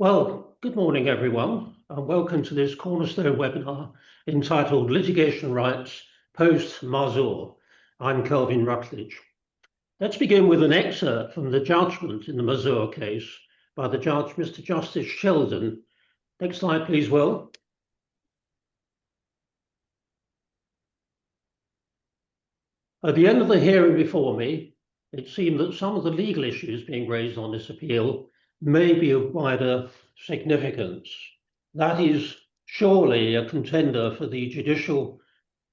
Well, good morning, everyone, and welcome to this Cornerstone webinar entitled Litigation Rights Post-Mazur. I'm Kelvin Rutledge. Let's begin with an excerpt from the judgment in the Mazur case by the judge, Mr. Justice Sheldon. Next slide, please, Will. At the end of the hearing before me, it seemed that some of the legal issues being raised on this appeal may be of wider significance. That is surely a contender for the judicial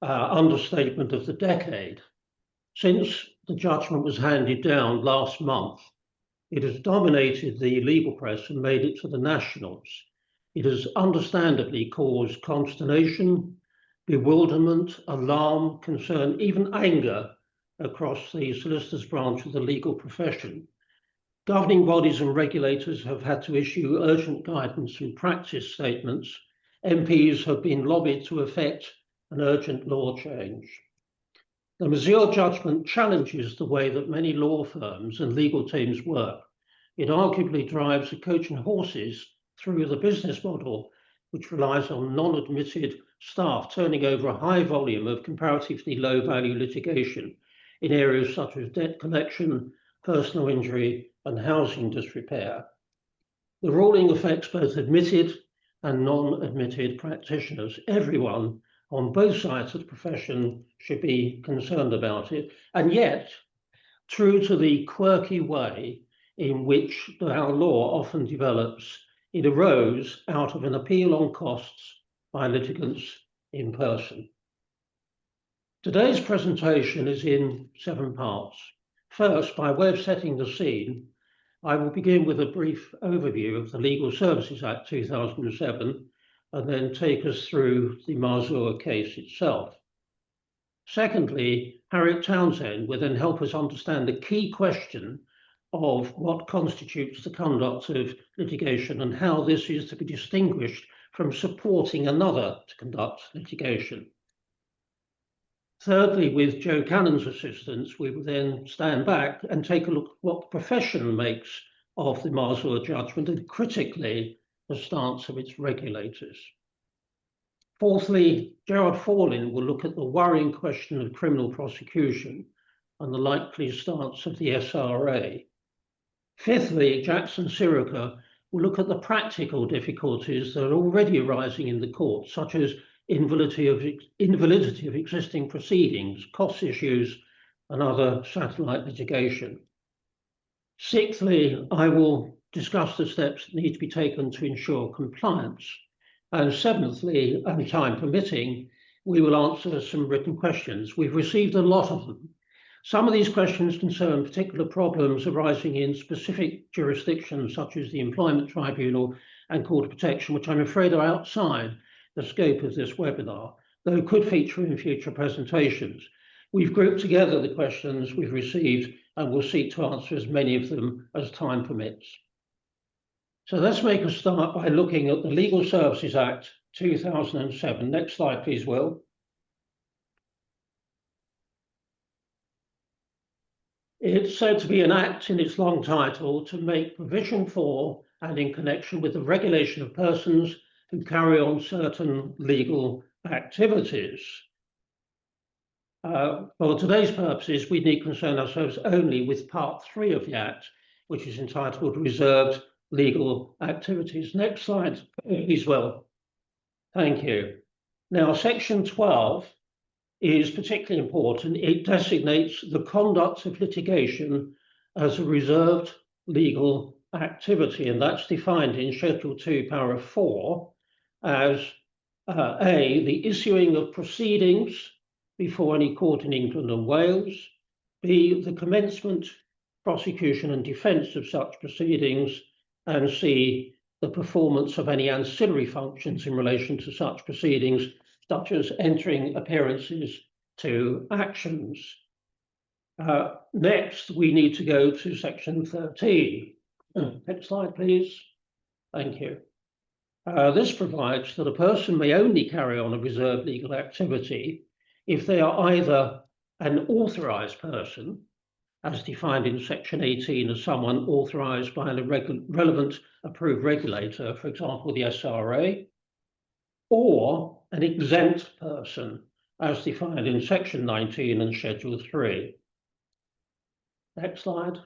understatement of the decade. Since the judgment was handed down last month, it has dominated the legal press and made it to the nationals. It has understandably caused consternation, bewilderment, alarm, concern, even anger across the solicitors' branch of the legal profession. Governing bodies and regulators have had to issue urgent guidance and practice statements. MPs have been lobbied to effect an urgent law change. The Mazur judgment challenges the way that many law firms and legal teams work. It arguably drives a coach and horses through the business model, which relies on non-admitted staff turning over a high volume of comparatively low-value litigation in areas such as debt collection, personal injury, and housing disrepair. The ruling affects both admitted and non-admitted practitioners. Everyone on both sides of the profession should be concerned about it. And yet, true to the quirky way in which our law often develops, it arose out of an appeal on costs by litigants in person. Today's presentation is in 7 parts. First, by way of setting the scene, I will begin with a brief overview of the Legal Services Act 2007 and then take us through the Mazur case itself. Secondly, Harriet Townsend will then help us understand the key question of what constitutes the conduct of litigation and how this is to be distinguished from supporting another to conduct litigation. Thirdly, with Joe Cannon's assistance, we will then stand back and take a look at what the profession makes of the Mazur judgment and critically the stance of its regulators. Fourthly, Gerard Forlin will look at the worrying question of criminal prosecution and the likely stance of the SRA. Fifthly, Jackson Sirica will look at the practical difficulties that are already arising in the court, such as invalidity of existing proceedings, cost issues, and other satellite litigation. Sixthly, I will discuss the steps that need to be taken to ensure compliance. And seventhly, and time permitting, we will answer some written questions. We've received a lot of them. Some of these questions concern particular problems arising in specific jurisdictions, such as the Employment Tribunal and Court of Protection, which I'm afraid are outside the scope of this webinar, though could feature in future presentations. We've grouped together the questions we've received and will seek to answer as many of them as time permits. So let's make a start by looking at the Legal Services Act 2007. Next slide, please, Will. It's said to be an act in its long title to make provision for and in connection with the regulation of persons who carry on certain legal activities. For today's purposes, we need concern ourselves only with Part 3 of the Act, which is entitled Reserved Legal Activities. Next slide, please, Will. Thank you. Now, Section 12 is particularly important. It designates the conduct of litigation as a reserved legal activity, and that's defined in Schedule 2, Paragraph 4, as A, the issuing of proceedings before any court in England and Wales, B, the commencement, prosecution and defence of such proceedings, and C, the performance of any ancillary functions in relation to such proceedings, such as entering appearances to actions. Next, we need to go to Section 13. Next slide, please. Thank you. This provides that a person may only carry on a reserved legal activity if they are either an authorised person as defined in section 18 as someone authorised by a relevant approved regulator, for example, the SRA, or an exempt person, as defined in section 19 and schedule 3. Next slide.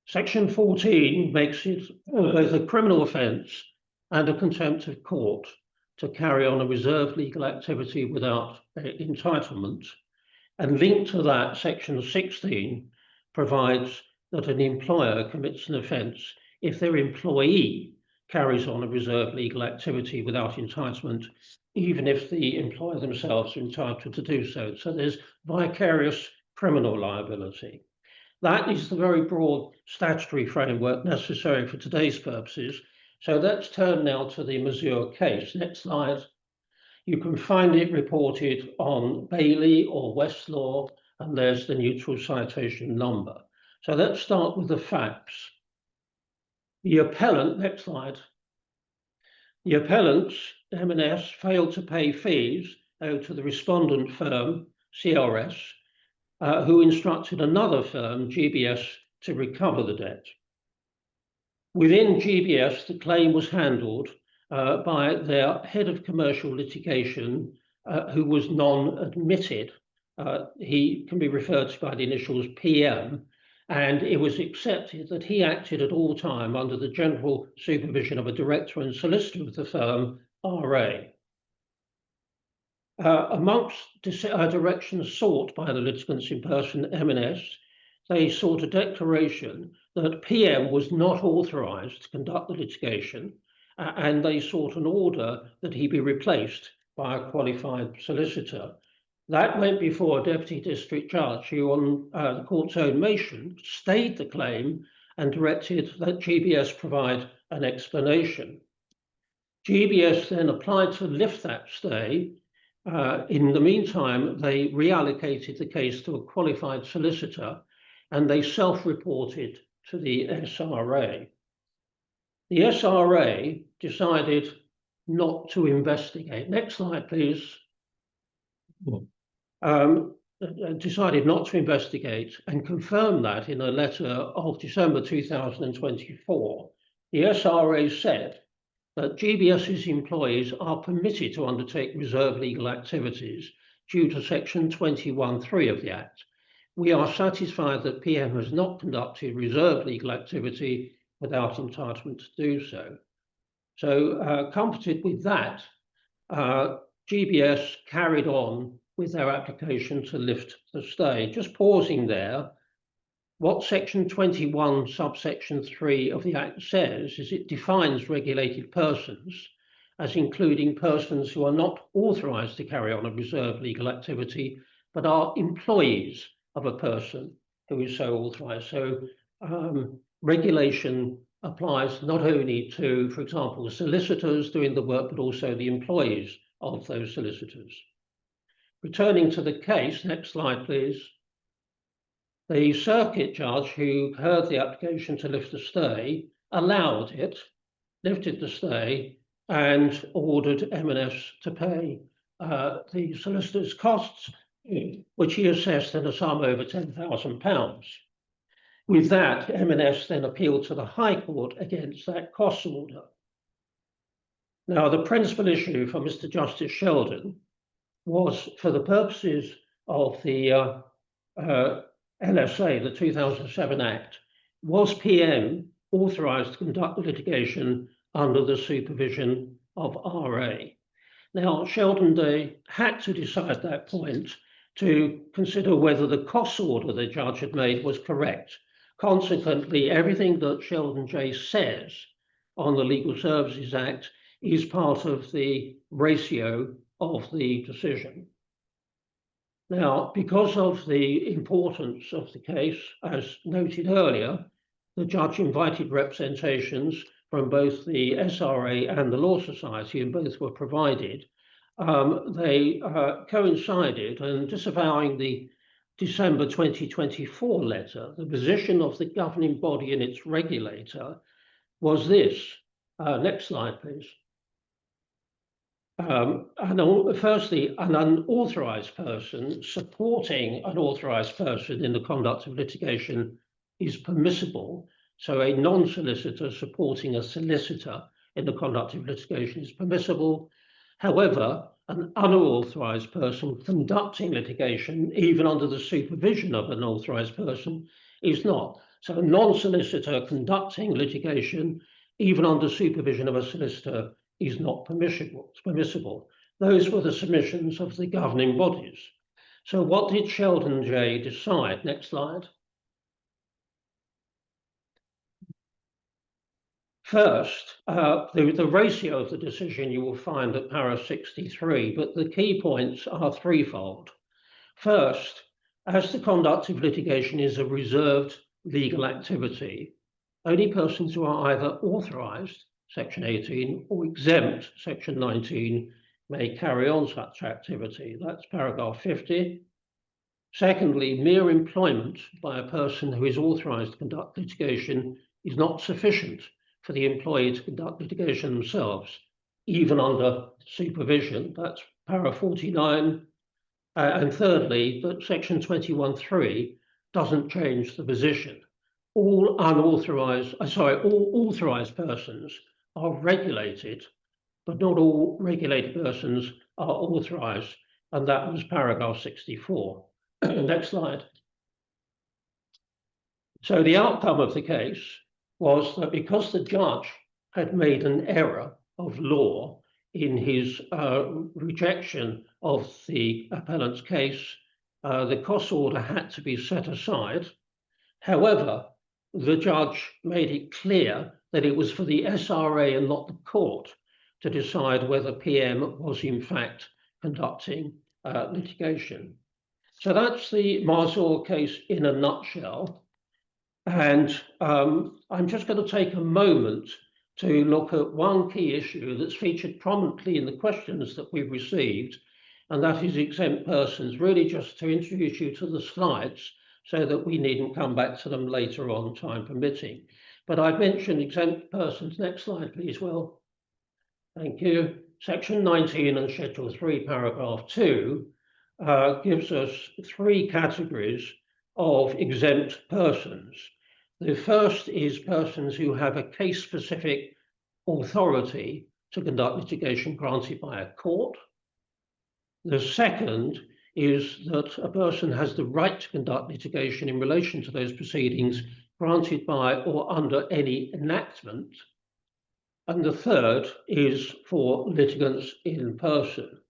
Section 14 makes it both a criminal offence and a contempt of court to carry on a reserved legal activity without entitlement. And linked to that, section 16 provides that an employer commits an offence if their employee carries on a reserved legal activity without entitlement, even if the employer themselves are entitled to do so. So there's vicarious criminal liability. That is the very broad statutory framework necessary for today's purposes. So let's turn now to the Mazur case. Next slide. You can find it reported on Bailey or Westlaw, and there's the neutral citation number. So let's start with the facts. The appellant, next slide. The appellants, M&S, failed to pay fees owed to the respondent firm, CRS, who instructed another firm, GBS, to recover the debt. Within GBS, the claim was handled by their head of commercial litigation, who was non-admitted. He can be referred to by the initials PM, and it was accepted that he acted at all time under the general supervision of a director and solicitor of the firm, RA. Amongst directions sought by the litigants in person, M&S, they sought a declaration that PM was not authorised to conduct the litigation, and they sought an order that he be replaced by a qualified solicitor. That went before a deputy district judge who, on the court's own motion, stayed the claim and directed that GBS provide an explanation. GBS then applied to lift that stay. In the meantime, they reallocated the case to a qualified solicitor, and they self-reported to the SRA. The SRA decided not to investigate. Next slide, please. Decided not to investigate and confirmed that in a letter of December 2024. The SRA said that GBS's employees are permitted to undertake reserve legal activities due to section 21(3) of the Act. We are satisfied that PM has not conducted reserve legal activity without entitlement to do so. So comforted with that, GBS carried on with their application to lift the stay. Just pausing there, what section 21 subsection 3 of the Act says is it defines regulated persons as including persons who are not authorised to carry on a reserved legal activity, but are employees of a person who is so authorised. So regulation applies not only to, for example, solicitors doing the work, but also the employees of those solicitors. Returning to the case, next slide, please. The circuit judge who heard the application to lift the stay allowed it, lifted the stay, and ordered M&S to pay the solicitor's costs, which he assessed at a sum over £10,000. With that, M&S then appealed to the High Court against that cost order. Now, the principal issue for Mr. Justice Sheldon was, for the purposes of the LSA, the 2007 Act, was PM authorised to conduct the litigation under the supervision of RA? Now, Sheldon Day had to decide that point to consider whether the cost order the judge had made was correct. Consequently, everything that Sheldon J says on the Legal Services Act is part of the ratio of the decision. Now, because of the importance of the case, as noted earlier, the judge invited representations from both the SRA and the Law Society, and both were provided. They coincided, and disavowing the December 2024 letter, the position of the governing body and its regulator was this. Next slide, please. firstly, an unauthorized person supporting an authorized person in the conduct of litigation is permissible. So a non-solicitor supporting a solicitor in the conduct of litigation is permissible. However, an unauthorized person conducting litigation, even under the supervision of an authorized person, is not. So a non-solicitor conducting litigation, even under supervision of a solicitor, is not permissible. Those were the submissions of the governing bodies. So what did Sheldon J decide? Next slide. First, the ratio of the decision you will find at para 63, but the key points are threefold. First, as the conduct of litigation is a reserved legal activity, only persons who are either authorized, section 18, or exempt, section 19, may carry on such activity. That's paragraph 50. Secondly, mere employment by a person who is authorized to conduct litigation is not sufficient for the employee to conduct litigation themselves, even under supervision. That's para 49. And thirdly, that section 21.3 doesn't change the position. All authorized persons are regulated, but not all regulated persons are authorized, and that was paragraph 64. Next slide. So the outcome of the case was that because the judge had made an error of law in his rejection of the appellant's case, the cost order had to be set aside. However, the judge made it clear that it was for the SRA and not the court to decide whether PM was in fact conducting litigation. So that's the Mazur case in a nutshell. And I'm just going to take a moment to look at one key issue that's featured prominently in the questions that we've received, and that is exempt persons, really just to introduce you to the slides so that we needn't come back to them later on, time permitting. But I've mentioned exempt persons. Next slide, please, Will. Thank you. Section 19 and Schedule 3, paragraph 2 gives us three categories of exempt persons. The first is persons who have a case-specific authority to conduct litigation granted by a court. The second is that a person has the right to conduct litigation in relation to those proceedings granted by or under any enactment. And the third is for litigants in person.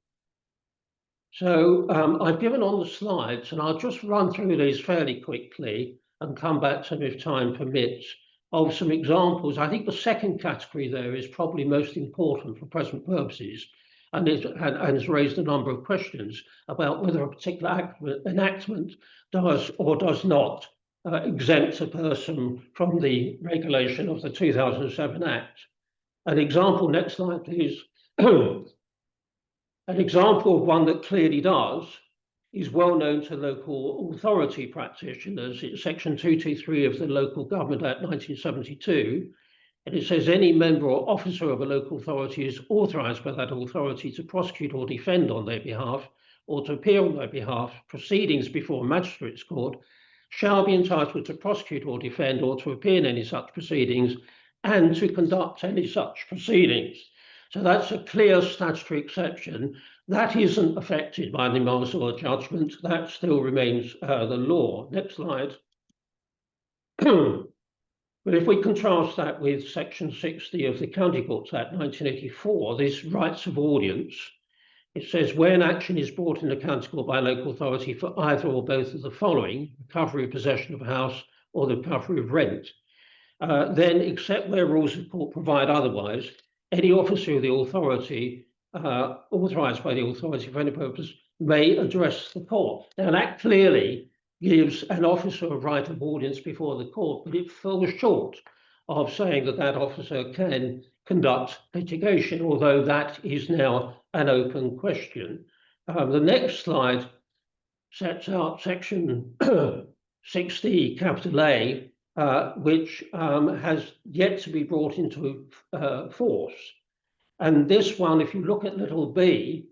So I've given on the slides, and I'll just run through these fairly quickly and come back to them if time permits, of some examples. I think the second category there is probably most important for present purposes, and has raised a number of questions about whether a particular enactment does or does not exempt a person from the regulation of the 2007 Act. An example, next slide, please. An example of one that clearly does is well known to local authority practitioners. It's section 223 of the Local Government Act 1972. And it says any member or officer of a local authority is authorized by that authority to prosecute or defend on their behalf or to appear on their behalf proceedings before a magistrate's court shall be entitled to prosecute or defend or to appear in any such proceedings and to conduct any such proceedings. So that's a clear statutory exception. That isn't affected by the Mazur judgment. That still remains the law. Next slide. But if we contrast that with section 60 of the County Courts Act 1984, this rights of audience, it says where an action is brought into county court by a local authority for either or both of the following, recovery of possession of a house or the recovery of rent, then except where rules of court provide otherwise, any officer of the authority authorized by the authority for any purpose may address the court. Now that clearly gives an officer a right of audience before the court, but it falls short of saying that that officer can conduct litigation, although that is now an open question. The next slide sets out section 60, capital A, which has yet to be brought into force. And this one, if you look at little b,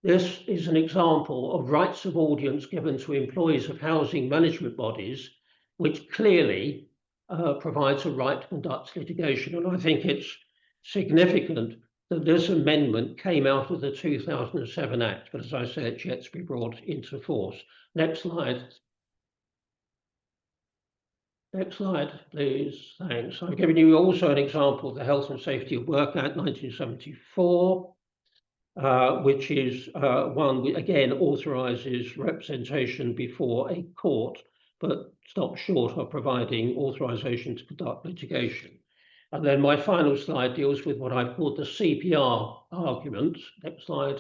this is an example of rights of audience given to employees of housing management bodies, which clearly provides a right to conduct litigation. And I think it's significant that this amendment came out of the 2007 Act, but as I say, it's yet to be brought into force. Next slide. Next slide, please. Thanks. I've given you also an example of the Health and Safety of Work Act 1974, which is one which again authorizes representation before a court, but stops short of providing authorization to conduct litigation. And then my final slide deals with what I've called the CPR argument. Next slide.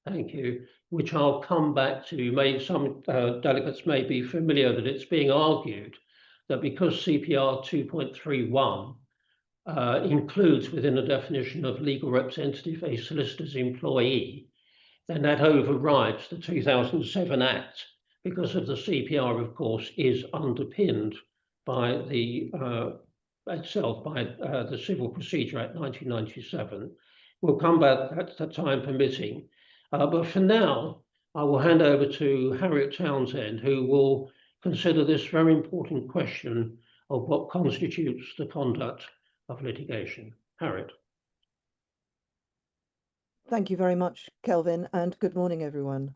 Thank you. Which I'll come back to. Some delegates may be familiar that it's being argued that because CPR 2.31 includes within the definition of legal representative a solicitor's employee, then that overrides the 2007 Act, because of the CPR, of course, is underpinned by the itself by the Civil Procedure Act 1997. We'll come back at the time permitting. But for now, I will hand over to Harriet Townsend, who will consider this very important question of what constitutes the conduct of litigation. Harriet. Thank you very much, Kelvin, and good morning, everyone.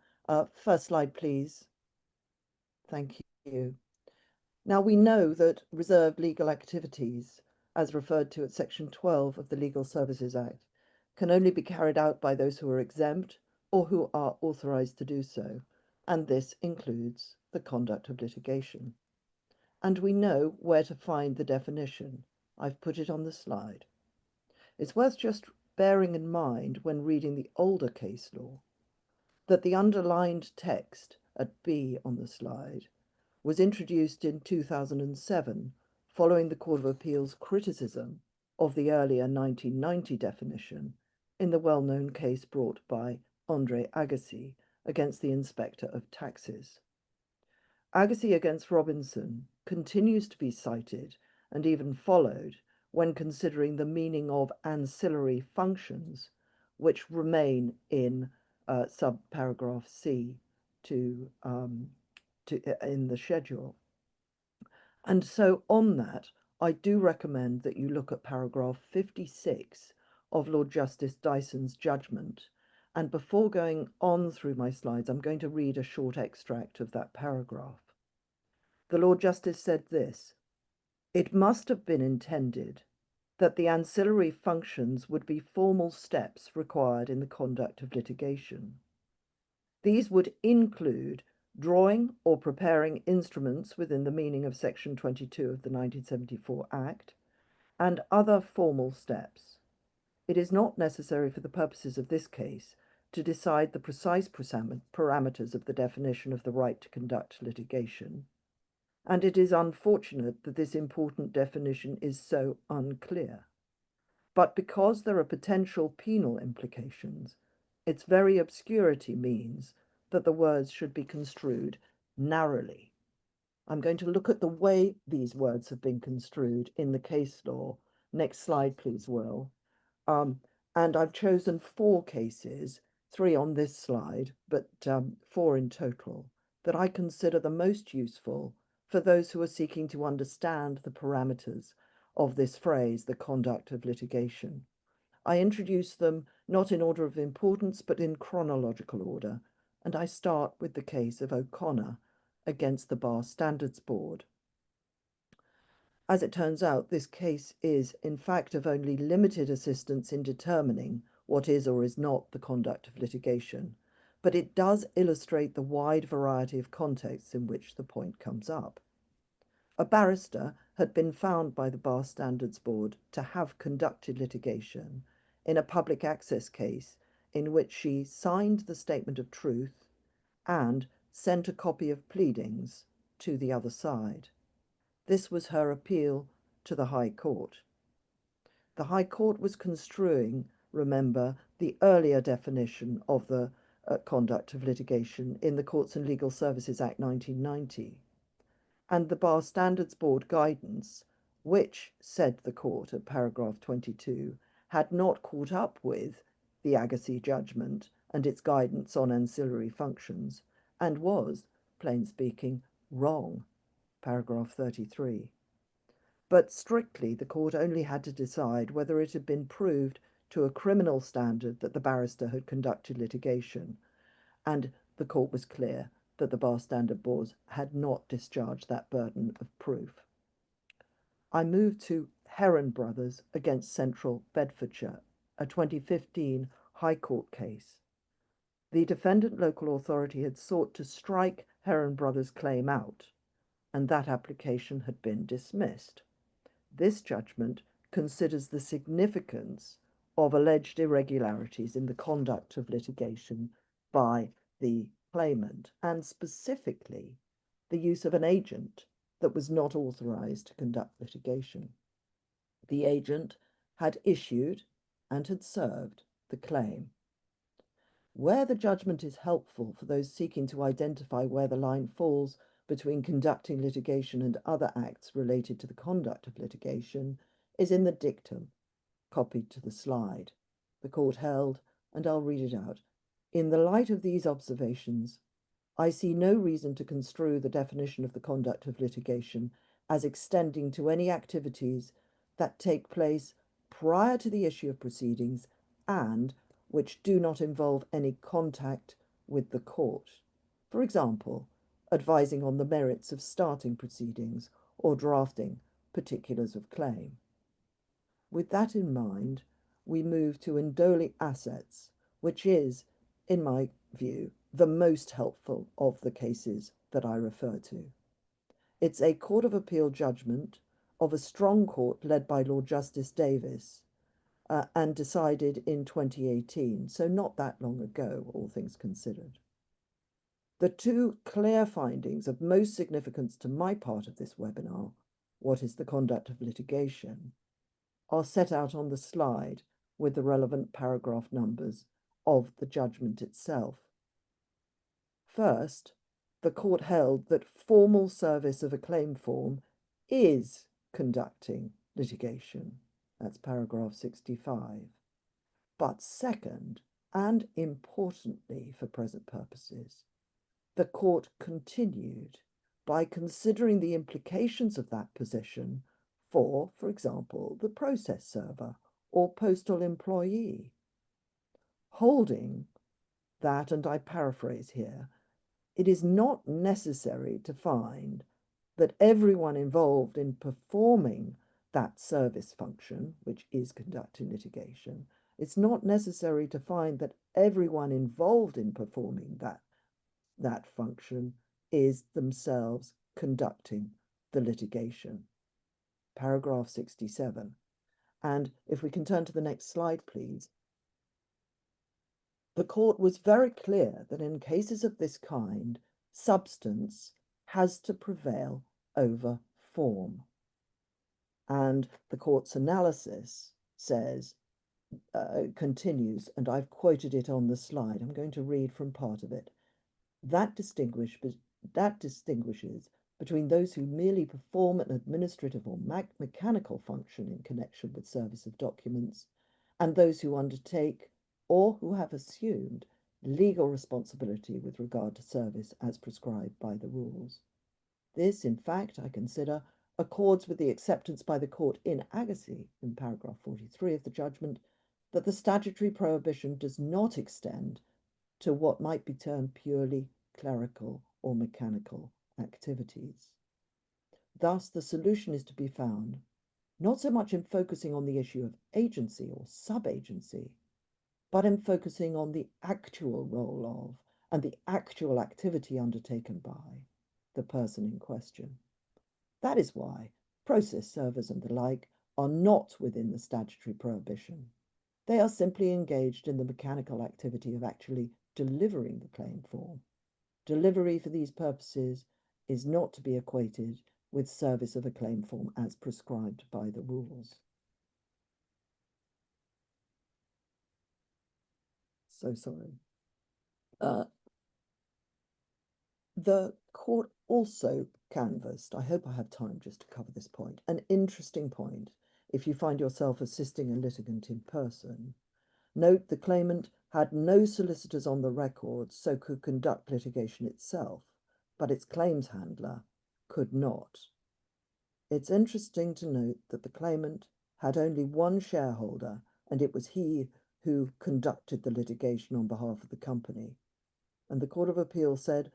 First slide, please. Thank you. Now, we know that reserved legal activities, as referred to at Section 12 of the Legal Services Act, can only be carried out by those who are exempt or who are authorized to do so, and this includes the conduct of litigation. And we know where to find the definition. I've put it on the slide. It's worth just bearing in mind when reading the older case law that the underlined text at B on the slide was introduced in 2007 following the Court of Appeal's criticism of the earlier 1990 definition in the well-known case brought by Andre Agassi against the Inspector of Taxes. Agassi against Robinson continues to be cited and even followed when considering the meaning of ancillary functions, which remain in subparagraph C in the schedule. And so on that, I do recommend that you look at paragraph 56 of Lord Justice Dyson's judgment. And before going on through my slides, I'm going to read a short extract of that paragraph. The Lord Justice said this: "It must have been intended that the ancillary functions would be formal steps required in the conduct of litigation. These would include drawing or preparing instruments within the meaning of Section 22 of the 1974 Act, and other formal steps. It is not necessary for the purposes of this case to decide the precise parameters of the definition of the right to conduct litigation, and it is unfortunate that this important definition is so unclear. But because there are potential penal implications, its very obscurity means that the words should be construed narrowly." I'm going to look at the way these words have been construed in the case law. Next slide, please, Will. And I've chosen 4 cases, 3 on this slide, but 4 in total, that I consider the most useful for those who are seeking to understand the parameters of this phrase, the conduct of litigation. I introduce them not in order of importance, but in chronological order, and I start with the case of O'Connor against the Bar Standards Board. As it turns out, this case is, in fact, of only limited assistance in determining what is or is not the conduct of litigation, but it does illustrate the wide variety of contexts in which the point comes up. A barrister had been found by the Bar Standards Board to have conducted litigation in a public access case in which she signed the statement of truth and sent a copy of pleadings to the other side. This was her appeal to the High Court. The High Court was construing, remember, the earlier definition of the conduct of litigation in the Courts and Legal Services Act 1990, and the Bar Standards Board guidance, which, said the Court at paragraph 22, had not caught up with the Agassi judgment and its guidance on ancillary functions, and was, plain speaking, wrong, paragraph 33. But strictly, the court only had to decide whether it had been proved to a criminal standard that the barrister had conducted litigation, and the court was clear that the Bar Standard Board had not discharged that burden of proof. I move to Heron Brothers against Central Bedfordshire, a 2015 High Court case. The defendant local authority had sought to strike Heron Brothers' claim out, and that application had been dismissed. This judgment considers the significance of alleged irregularities in the conduct of litigation by the claimant, and specifically the use of an agent that was not authorized to conduct litigation. The agent had issued and had served the claim. Where the judgment is helpful for those seeking to identify where the line falls between conducting litigation and other acts related to the conduct of litigation is in the dictum copied to the slide. The court held, and I'll read it out. In the light of these observations, I see no reason to construe the definition of the conduct of litigation as extending to any activities that take place prior to the issue of proceedings and which do not involve any contact with the court. For example, advising on the merits of starting proceedings or drafting particulars of claim. With that in mind, we move to Indoli Assets, which is, in my view, the most helpful of the cases that I refer to. It's a Court of Appeal judgment of a strong court led by Lord Justice Davis and decided in 2018, so not that long ago, all things considered. The two clear findings of most significance to my part of this webinar, what is the conduct of litigation, are set out on the slide with the relevant paragraph numbers of the judgment itself. First, the court held that formal service of a claim form is conducting litigation. That's paragraph 65. But second, and importantly for present purposes, the court continued by considering the implications of that position for example, the process server or postal employee, holding that, and I paraphrase here, it is not necessary to find that everyone involved in performing that service function, which is conducting litigation, it's not necessary to find that everyone involved in performing that function is themselves conducting the litigation. Paragraph 67. And if we can turn to the next slide, please. The court was very clear that in cases of this kind, substance has to prevail over form. And the court's analysis says, continues, and I've quoted it on the slide. I'm going to read from part of it. That distinguishes between those who merely perform an administrative or mechanical function in connection with service of documents and those who undertake or who have assumed legal responsibility with regard to service as prescribed by the rules. This, in fact, I consider, accords with the acceptance by the court in Agassi, in paragraph 43 of the judgment, that the statutory prohibition does not extend to what might be termed purely clerical or mechanical activities. Thus, the solution is to be found not so much in focusing on the issue of agency or sub-agency, but in focusing on the actual role of and the actual activity undertaken by the person in question. That is why process servers and the like are not within the statutory prohibition. They are simply engaged in the mechanical activity of actually delivering the claim form. Delivery for these purposes is not to be equated with service of a claim form as prescribed by the rules. So sorry. The court also canvassed, I hope I have time just to cover this point, an interesting point if you find yourself assisting a litigant in person. Note the claimant had no solicitors on the record, so could conduct litigation itself, but its claims handler could not. It's interesting to note that the claimant had only one shareholder, and it was he who conducted the litigation on behalf of the company. And the Court of Appeal said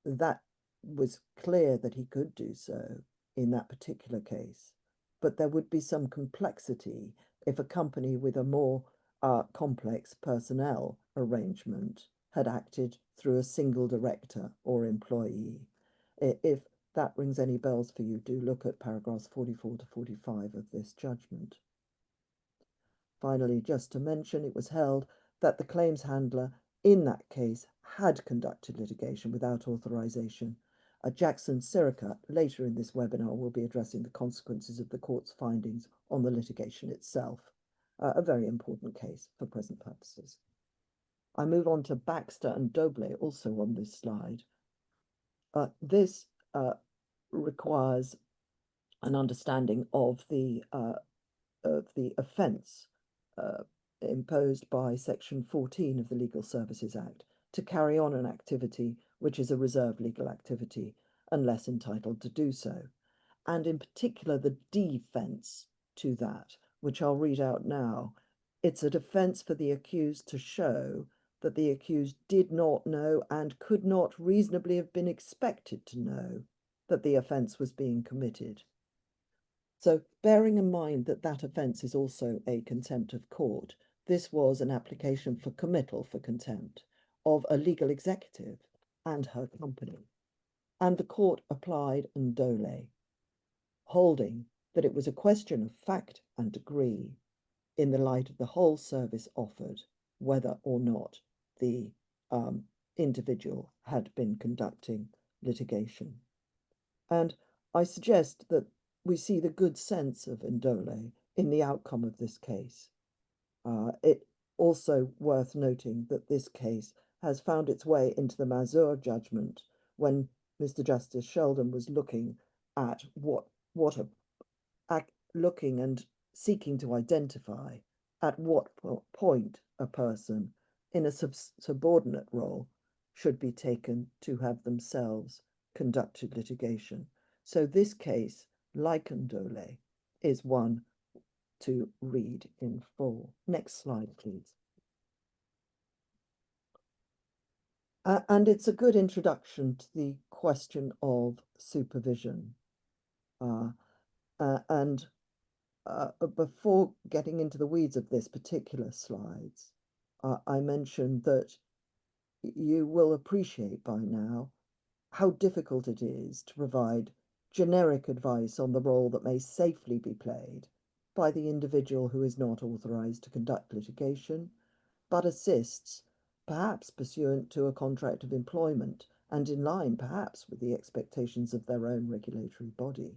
that was clear that he could do so in that particular case, but there would be some complexity if a company with a more complex personnel arrangement had acted through a single director or employee. If that rings any bells for you, do look at paragraphs 44 to 45 of this judgment. Finally, just to mention, it was held that the claims handler in that case had conducted litigation without authorization. Jackson Sirica, later in this webinar, will be addressing the consequences of the court's findings on the litigation itself, a very important case for present purposes. I move on to Baxter and Doble, also on this slide. This requires an understanding of the offence imposed by Section 14 of the Legal Services Act to carry on an activity which is a reserved legal activity unless entitled to do so, and in particular the defence to that, which I'll read out now. It's a defence for the accused to show that the accused did not know and could not reasonably have been expected to know that the offence was being committed. So, bearing in mind that that offence is also a contempt of court, this was an application for committal for contempt of a legal executive and her company. And the court applied ndole, holding that it was a question of fact and degree in the light of the whole service offered, whether or not the individual had been conducting litigation. And I suggest that we see the good sense of ndole in the outcome of this case. It also worth noting that this case has found its way into the Mazur judgment when Mr. Justice Sheldon was looking at looking and seeking to identify at what point a person in a subordinate role should be taken to have themselves conducted litigation. So this case, like ndole, is one to read in full. Next slide, please. And it's a good introduction to the question of supervision. Before getting into the weeds of this particular slides, I mentioned that you will appreciate by now how difficult it is to provide generic advice on the role that may safely be played by the individual who is not authorized to conduct litigation, but assists, perhaps pursuant to a contract of employment and in line perhaps with the expectations of their own regulatory body.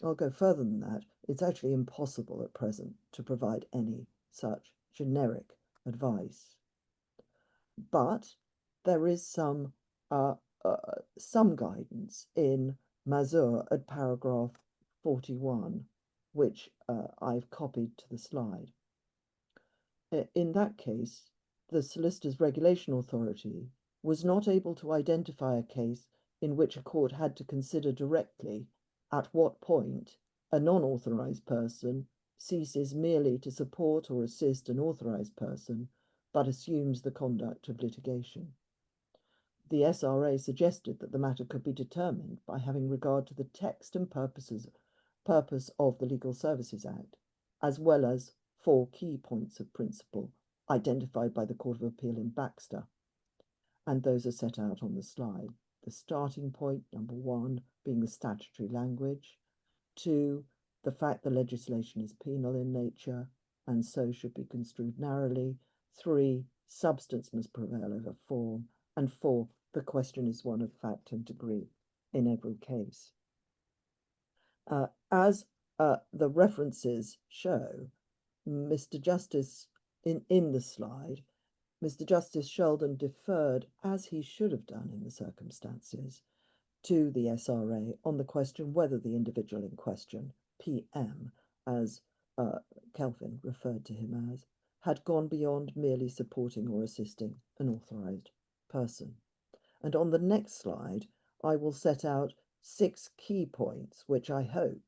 I'll go further than that. It's actually impossible at present to provide any such generic advice. But there is some guidance in Mazur at paragraph 41, which I've copied to the slide. In that case, the Solicitors Regulation Authority was not able to identify a case in which a court had to consider directly at what point a non-authorized person ceases merely to support or assist an authorized person, but assumes the conduct of litigation. The SRA suggested that the matter could be determined by having regard to the text and purpose of the Legal Services Act, as well as 4 key points of principle identified by the Court of Appeal in Baxter. And those are set out on the slide. The starting point, number 1, being the statutory language. 2, the fact the legislation is penal in nature and so should be construed narrowly. 3, substance must prevail over form. And 4, the question is one of fact and degree in every case. As the references show, Mr. Justice, in the slide, Mr. Justice Sheldon deferred, as he should have done in the circumstances, to the SRA on the question whether the individual in question, PM, as Kelvin referred to him as, had gone beyond merely supporting or assisting an authorised person. And on the next slide, I will set out 6 key points which I hope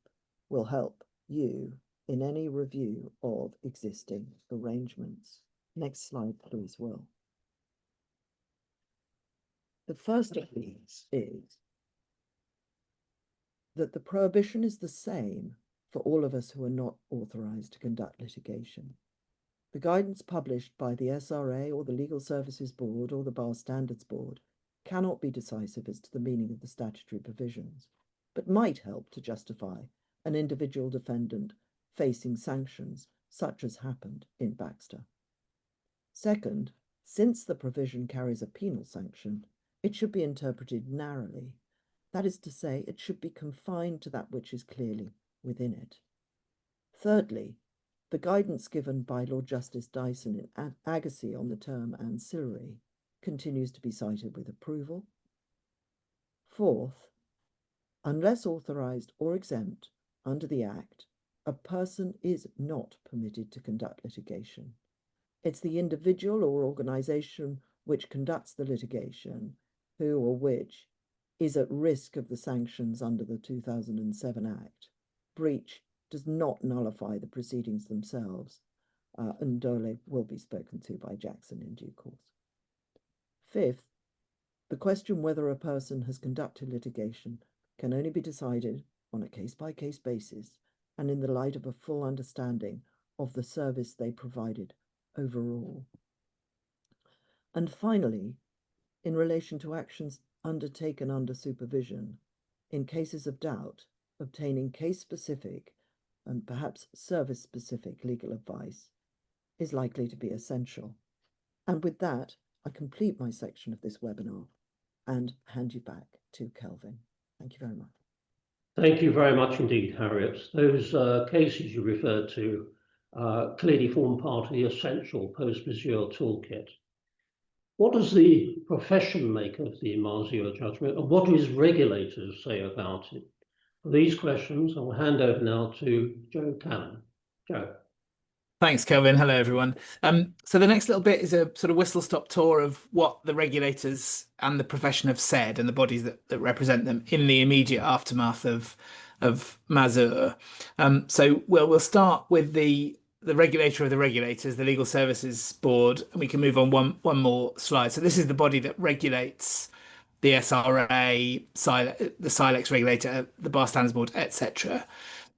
will help you in any review of existing arrangements. Next slide, please, Will. The first of these is that the prohibition is the same for all of us who are not authorised to conduct litigation. The guidance published by the SRA or the Legal Services Board or the Bar Standards Board cannot be decisive as to the meaning of the statutory provisions, but might help to justify an individual defendant facing sanctions, such as happened in Baxter. Second, since the provision carries a penal sanction, it should be interpreted narrowly. That is to say, it should be confined to that which is clearly within it. Thirdly, the guidance given by Lord Justice Dyson in Agassi on the term ancillary continues to be cited with approval. Fourth, unless authorised or exempt under the Act, a person is not permitted to conduct litigation. It's the individual or organisation which conducts the litigation who or which is at risk of the sanctions under the 2007 Act. Breach does not nullify the proceedings themselves, and Dole will be spoken to by Jackson in due course. Fifth, the question whether a person has conducted litigation can only be decided on a case-by-case basis and in the light of a full understanding of the service they provided overall. And finally, in relation to actions undertaken under supervision, in cases of doubt, obtaining case-specific and perhaps service-specific legal advice is likely to be essential. And with that, I complete my section of this webinar and hand you back to Kelvin. Thank you very much. Thank you very much indeed, Harriet. Those cases you referred to clearly form part of the essential Post-Mazur toolkit. What does the profession make of the Mazur judgment, and what do his regulators say about it? For these questions, I will hand over now to Joe Cannon. Joe. Thanks, Kelvin. Hello, everyone. So the next little bit is a sort of whistle-stop tour of what the regulators and the profession have said and the bodies that represent them in the immediate aftermath of Mazur. So we'll start with the regulator of the regulators, the Legal Services Board, and we can move on one more slide. So this is the body that regulates the SRA, the Silex regulator, the Bar Standards Board, etc.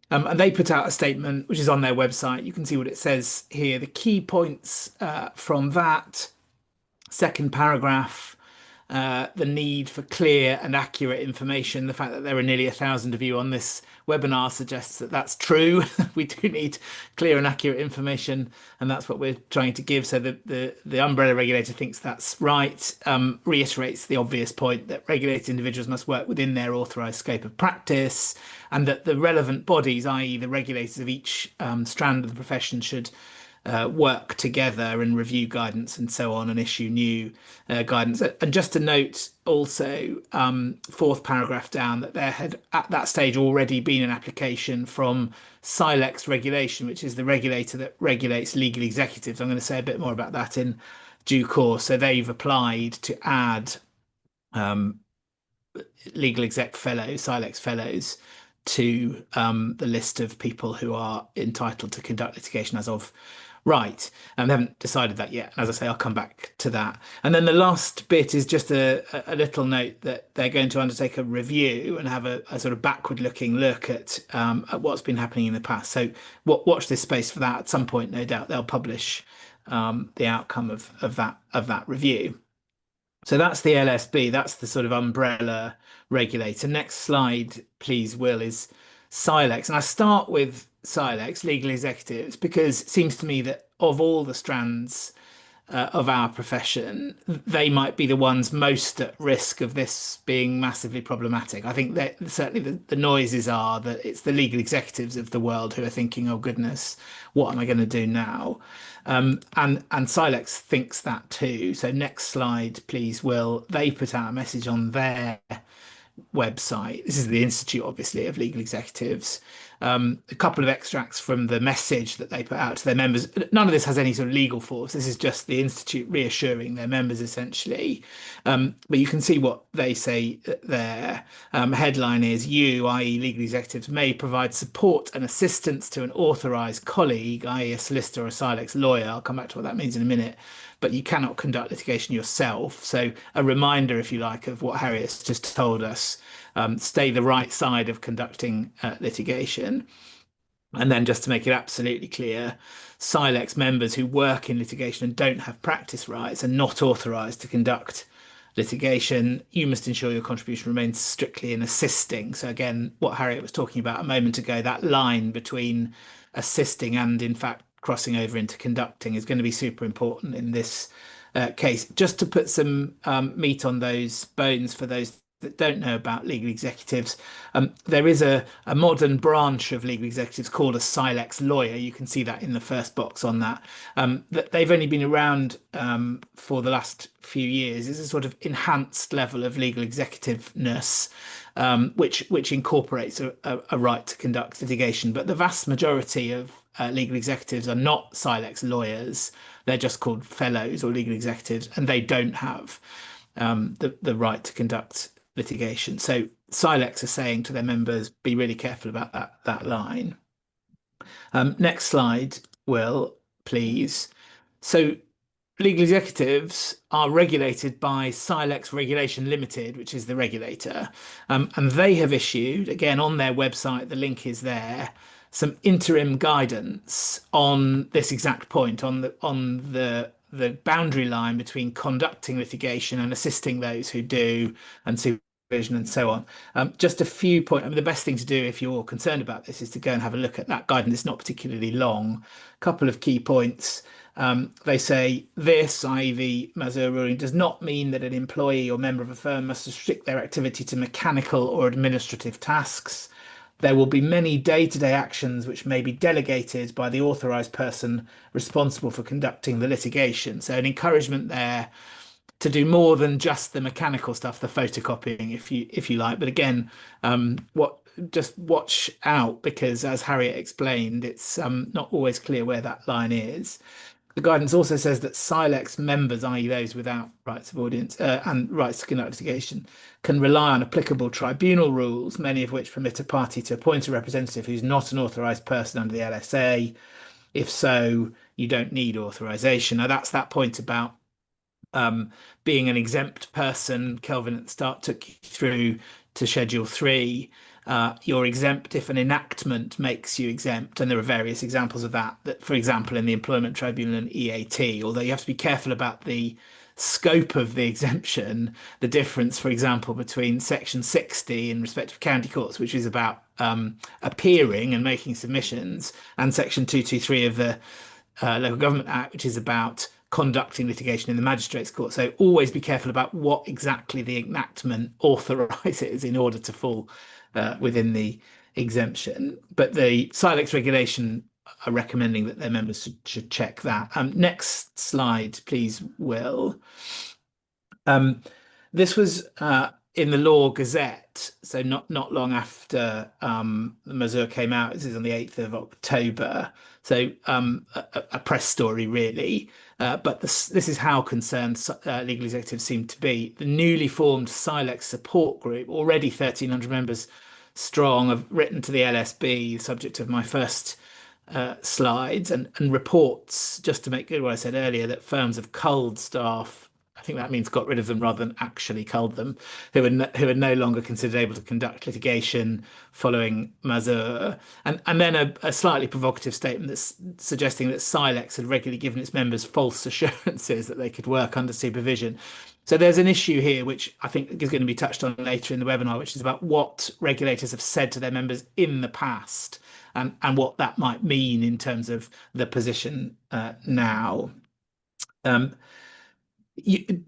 And they put out a statement, which is on their website. You can see what it says here. The key points from that second paragraph, the need for clear and accurate information. The fact that there are nearly 1,000 of you on this webinar suggests that that's true. We do need clear and accurate information, and that's what we're trying to give. So the umbrella regulator thinks that's right, reiterates the obvious point that regulated individuals must work within their authorised scope of practice, and that the relevant bodies, i.e. the regulators of each strand of the profession, should work together and review guidance and so on and issue new guidance. And just to note also, fourth paragraph down, that there had at that stage already been an application from Silex Regulation, which is the regulator that regulates legal executives. I'm going to say a bit more about that in due course. So they've applied to add legal exec fellows, Silex fellows, to the list of people who are entitled to conduct litigation as of right. They haven't decided that yet. As I say, I'll come back to that. And then the last bit is just a little note that they're going to undertake a review and have a sort of backward-looking look at what's been happening in the past. So watch this space for that. At some point, no doubt, they'll publish the outcome of that review. So that's the LSB. That's the sort of umbrella regulator. Next slide, please, Will, is Silex. And I start with Silex, legal executives, because it seems to me that of all the strands of our profession, they might be the ones most at risk of this being massively problematic. I think that certainly the noises are that it's the legal executives of the world who are thinking, oh goodness, what am I going to do now? And Silex thinks that too. So next slide, please, Will. They put out a message on their website. This is the Institute, obviously, of Legal Executives. A couple of extracts from the message that they put out to their members. None of this has any sort of legal force. This is just the Institute reassuring their members, essentially. But you can see what they say there. Headline is, you, i.e. legal executives, may provide support and assistance to an authorised colleague, i.e. a solicitor or a Silex lawyer. I'll come back to what that means in a minute. But you cannot conduct litigation yourself. So a reminder, if you like, of what Harriet's just told us. Stay the right side of conducting litigation. And then just to make it absolutely clear, Silex members who work in litigation and don't have practice rights are not authorised to conduct litigation. You must ensure your contribution remains strictly in assisting. So again, what Harriet was talking about a moment ago, that line between assisting and in fact crossing over into conducting is going to be super important in this case. Just to put some meat on those bones for those that don't know about legal executives, there is a modern branch of legal executives called a Silex lawyer. You can see that in the first box on that. They've only been around for the last few years. It's a sort of enhanced level of legal executiveness, which incorporates a right to conduct litigation. But the vast majority of legal executives are not Silex lawyers. They're just called fellows or legal executives, and they don't have the right to conduct litigation. So Silex are saying to their members, be really careful about that line. Next slide, Will, please. So legal executives are regulated by Silex Regulation Limited, which is the regulator. And they have issued, again, on their website, the link is there, some interim guidance on this exact point, on the boundary line between conducting litigation and assisting those who do, and supervision and so on. Just a few points. I mean, the best thing to do if you're concerned about this is to go and have a look at that guidance. It's not particularly long. A couple of key points. They say this, i.e. the Mazur ruling, does not mean that an employee or member of a firm must restrict their activity to mechanical or administrative tasks. There will be many day-to-day actions which may be delegated by the authorised person responsible for conducting the litigation. So an encouragement there to do more than just the mechanical stuff, the photocopying, if you like. But again, just watch out, because as Harriet explained, it's not always clear where that line is. The guidance also says that Silex members, i.e. those without rights of audience and rights to conduct litigation, can rely on applicable tribunal rules, many of which permit a party to appoint a representative who's not an authorised person under the LSA. If so, you don't need authorisation. Now, that's that point about being an exempt person. Kelvin at the start took you through to Schedule 3. You're exempt if an enactment makes you exempt, and there are various examples of that, for example, in the Employment Tribunal and EAT, although you have to be careful about the scope of the exemption, the difference, for example, between Section 60 in respect of county courts, which is about appearing and making submissions, and Section 223 of the Local Government Act, which is about conducting litigation in the magistrates' court. So always be careful about what exactly the enactment authorises in order to fall within the exemption. But the Silex regulation are recommending that their members should check that. Next slide, please, Will. This was in the Law Gazette, so not long after the Mazur came out. This is on the 8th of October. So a press story, really. But this is how concerned legal executives seem to be. The newly formed Silex support group, already 1,300 members strong, have written to the LSB, subject of my first slides, and reports, just to make good what I said earlier, that firms have culled staff. I think that means got rid of them rather than actually culled them, who are no longer considered able to conduct litigation following Mazur. And then a slightly provocative statement that's suggesting that Silex had regularly given its members false assurances that they could work under supervision. So there's an issue here, which I think is going to be touched on later in the webinar, which is about what regulators have said to their members in the past and what that might mean in terms of the position now.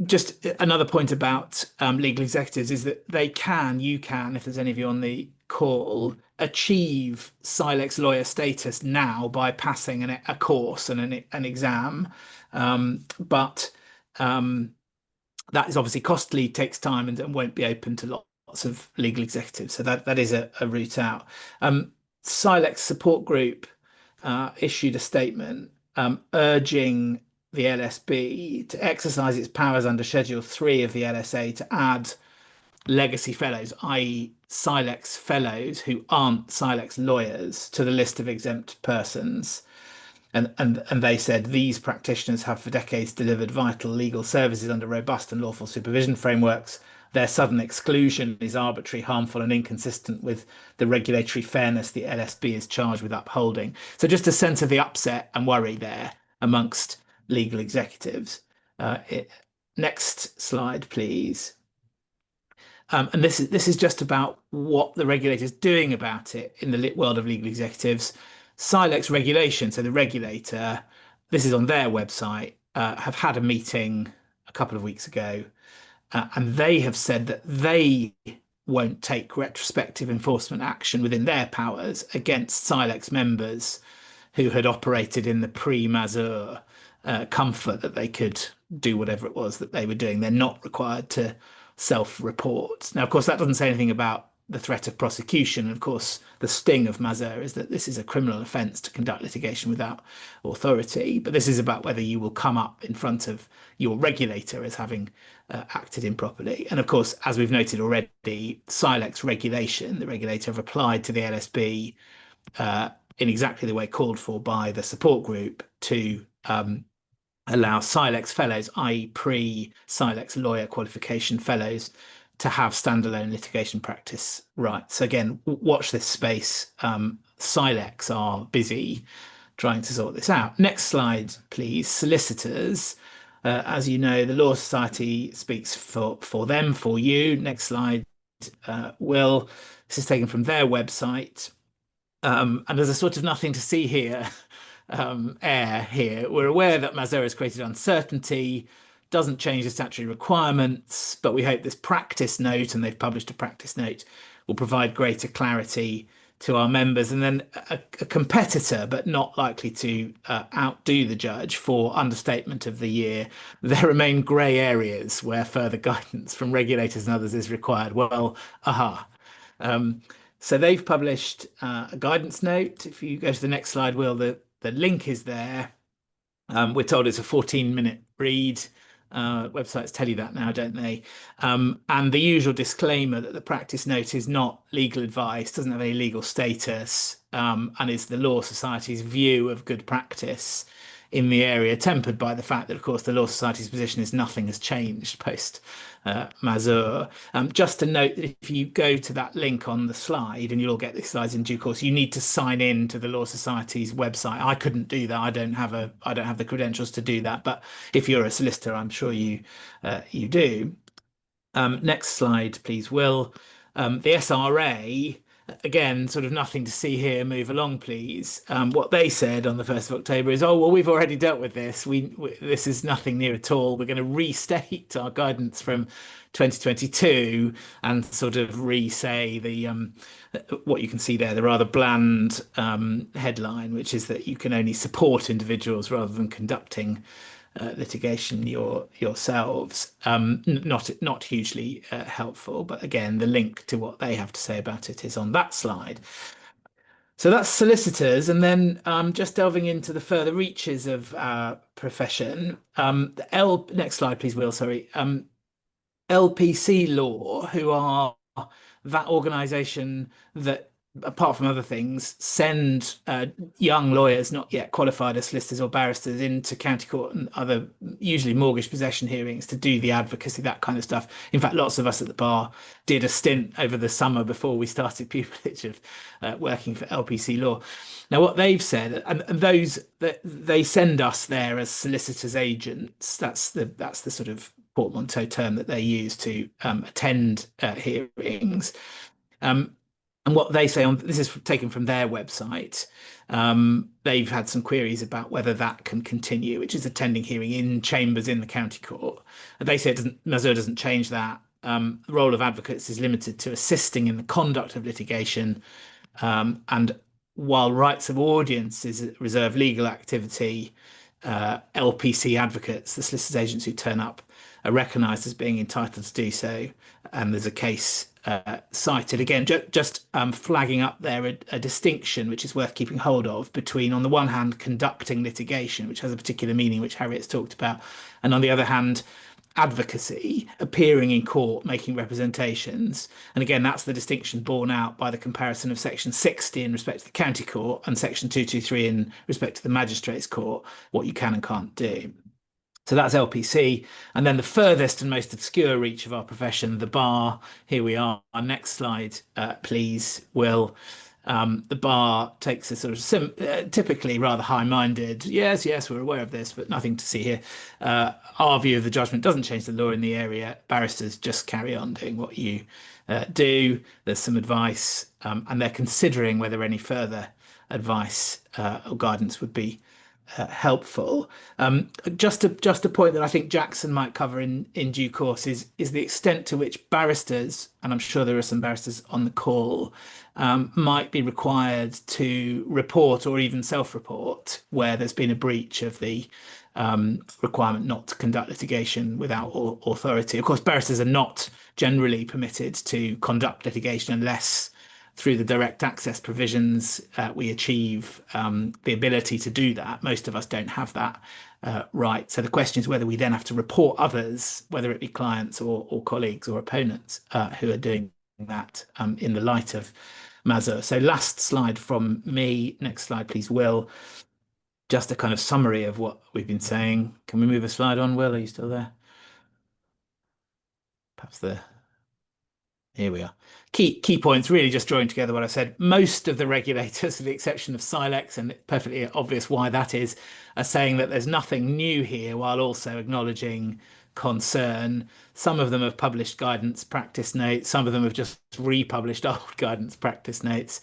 Just another point about legal executives is that you can, if there's any of you on the call, achieve Silex lawyer status now by passing a course and an exam. But that is obviously costly, takes time, and won't be open to of legal executives. So that is a route out. Silex support group issued a statement urging the LSB to exercise its powers under Schedule 3 of the LSA to add legacy fellows, i.e. Silex fellows who aren't Silex lawyers, to the list of exempt persons. And they said these practitioners have for decades delivered vital legal services under robust and lawful supervision frameworks. Their sudden exclusion is arbitrary, harmful, and inconsistent with the regulatory fairness the LSB is charged with upholding. So just a sense of the upset and worry there amongst legal executives. Next slide, please. And this is just about what the regulator is doing about it in the world of legal executives. Silex regulation, so the regulator, this is on their website, have had a meeting a couple of weeks ago, and they have said that they won't take retrospective enforcement action within their powers against Silex members who had operated in the pre-Mazur comfort that they could do whatever it was that they were doing. They're not required to self-report. Now, of course, that doesn't say anything about the threat of prosecution. Of course, the sting of Mazur is that this is a criminal offence to conduct litigation without authority. But this is about whether you will come up in front of your regulator as having acted improperly. And of course, as we've noted already, Silex regulation, the regulator have applied to the LSB in exactly the way called for by the support group to allow Silex fellows, i.e. pre-Silex lawyer qualification fellows, to have standalone litigation practice rights. Again, watch this space. Silex are busy trying to sort this out. Next slide, please. Solicitors. As you know, the Law Society speaks for them, for you. Next slide, Will. This is taken from their website. And there's a sort of nothing to see here air here. We're aware that Mazur has created uncertainty, doesn't change the statutory requirements, but we hope this practice note, and they've published a practice note, will provide greater clarity to our members. And then a competitor, but not likely to outdo the judge for understatement of the year, there remain grey areas where further guidance from regulators and others is required. Well, so they've published a guidance note. If you go to the next slide, Will, the link is there. We're told it's a 14-minute read. Websites tell you that now, don't they? And the usual disclaimer that the practice note is not legal advice, doesn't have any legal status, and is the Law Society's view of good practice in the area, tempered by the fact that, of course, the Law Society's position is nothing has changed post Mazur. Just to note that if you go to that link on the slide, and you'll get these slides in due course, you need to sign in to the Law Society's website. I couldn't do that. I don't have the credentials to do that. But if you're a solicitor, I'm sure you do. Next slide, please, Will. The SRA. Again, sort of nothing to see here. Move along, please. What they said on the 1st of October is, oh, well, we've already dealt with this. This is nothing new at all. We're going to restate our guidance from 2022 and sort of re-say what you can see there, the rather bland headline, which is that you can only support individuals rather than conducting litigation yourselves. Not hugely helpful, but again, the link to what they have to say about it is on that slide. So that's solicitors, and then just delving into the further reaches of our profession. Next slide, please, Will. Sorry. LPC Law, who are that organisation that, apart from other things, send young lawyers not yet qualified as solicitors or barristers into county court and other, usually mortgage possession hearings, to do the advocacy, that kind of stuff. In fact, lots of us at the bar did a stint over the summer before we started pupillage of working for LPC Law. Now, what they've said, and those that they send us there as solicitors agents, that's the sort of portmanteau term that they use to attend hearings. And what they say this is taken from their website. They've had some queries about whether that can continue, which is attending hearing in chambers in the county court. They say Mazur doesn't change that. The role of advocates is limited to assisting in the conduct of litigation. And while rights of audience is reserved legal activity, LPC advocates, the solicitors agents who turn up, are recognised as being entitled to do so. And there's a case cited. Again, just flagging up there a distinction which is worth keeping hold of between, on the one hand, conducting litigation, which has a particular meaning, which Harriet's talked about, and on the other hand, advocacy, appearing in court, making representations. And again, that's the distinction borne out by the comparison of section 60 in respect to the county court and section 223 in respect to the magistrates court, what you can and can't do. So that's LPC. And then the furthest and most obscure reach of our profession, the bar. Here we are. Our next slide, please, Will. The bar takes a sort of typically rather high-minded, yes, we're aware of this, but nothing to see here. Our view of the judgment doesn't change the law in the area. Barristers just carry on doing what you do. There's some advice, and they're considering whether any further advice or guidance would be helpful. Just a point that I think Jackson might cover in due course is the extent to which barristers, and I'm sure there are some barristers on the call, might be required to report or even self-report where there's been a breach of the requirement not to conduct litigation without authority. Of course, barristers are not generally permitted to conduct litigation unless through the direct access provisions, we achieve the ability to do that. Most of us don't have that right. So the question is whether we then have to report others, whether it be clients or colleagues or opponents who are doing that in the light of Mazur. So last slide from me. Next slide, please, Will. Just a kind of summary of what we've been saying. Can we move a slide on, Will? Are you still there? Perhaps here we are. Key points, really just drawing together what I said. Most of the regulators, with the exception of Silex, and perfectly obvious why that is, are saying that there's nothing new here while also acknowledging concern. Some of them have published guidance practice notes. Some of them have just republished old guidance practice notes.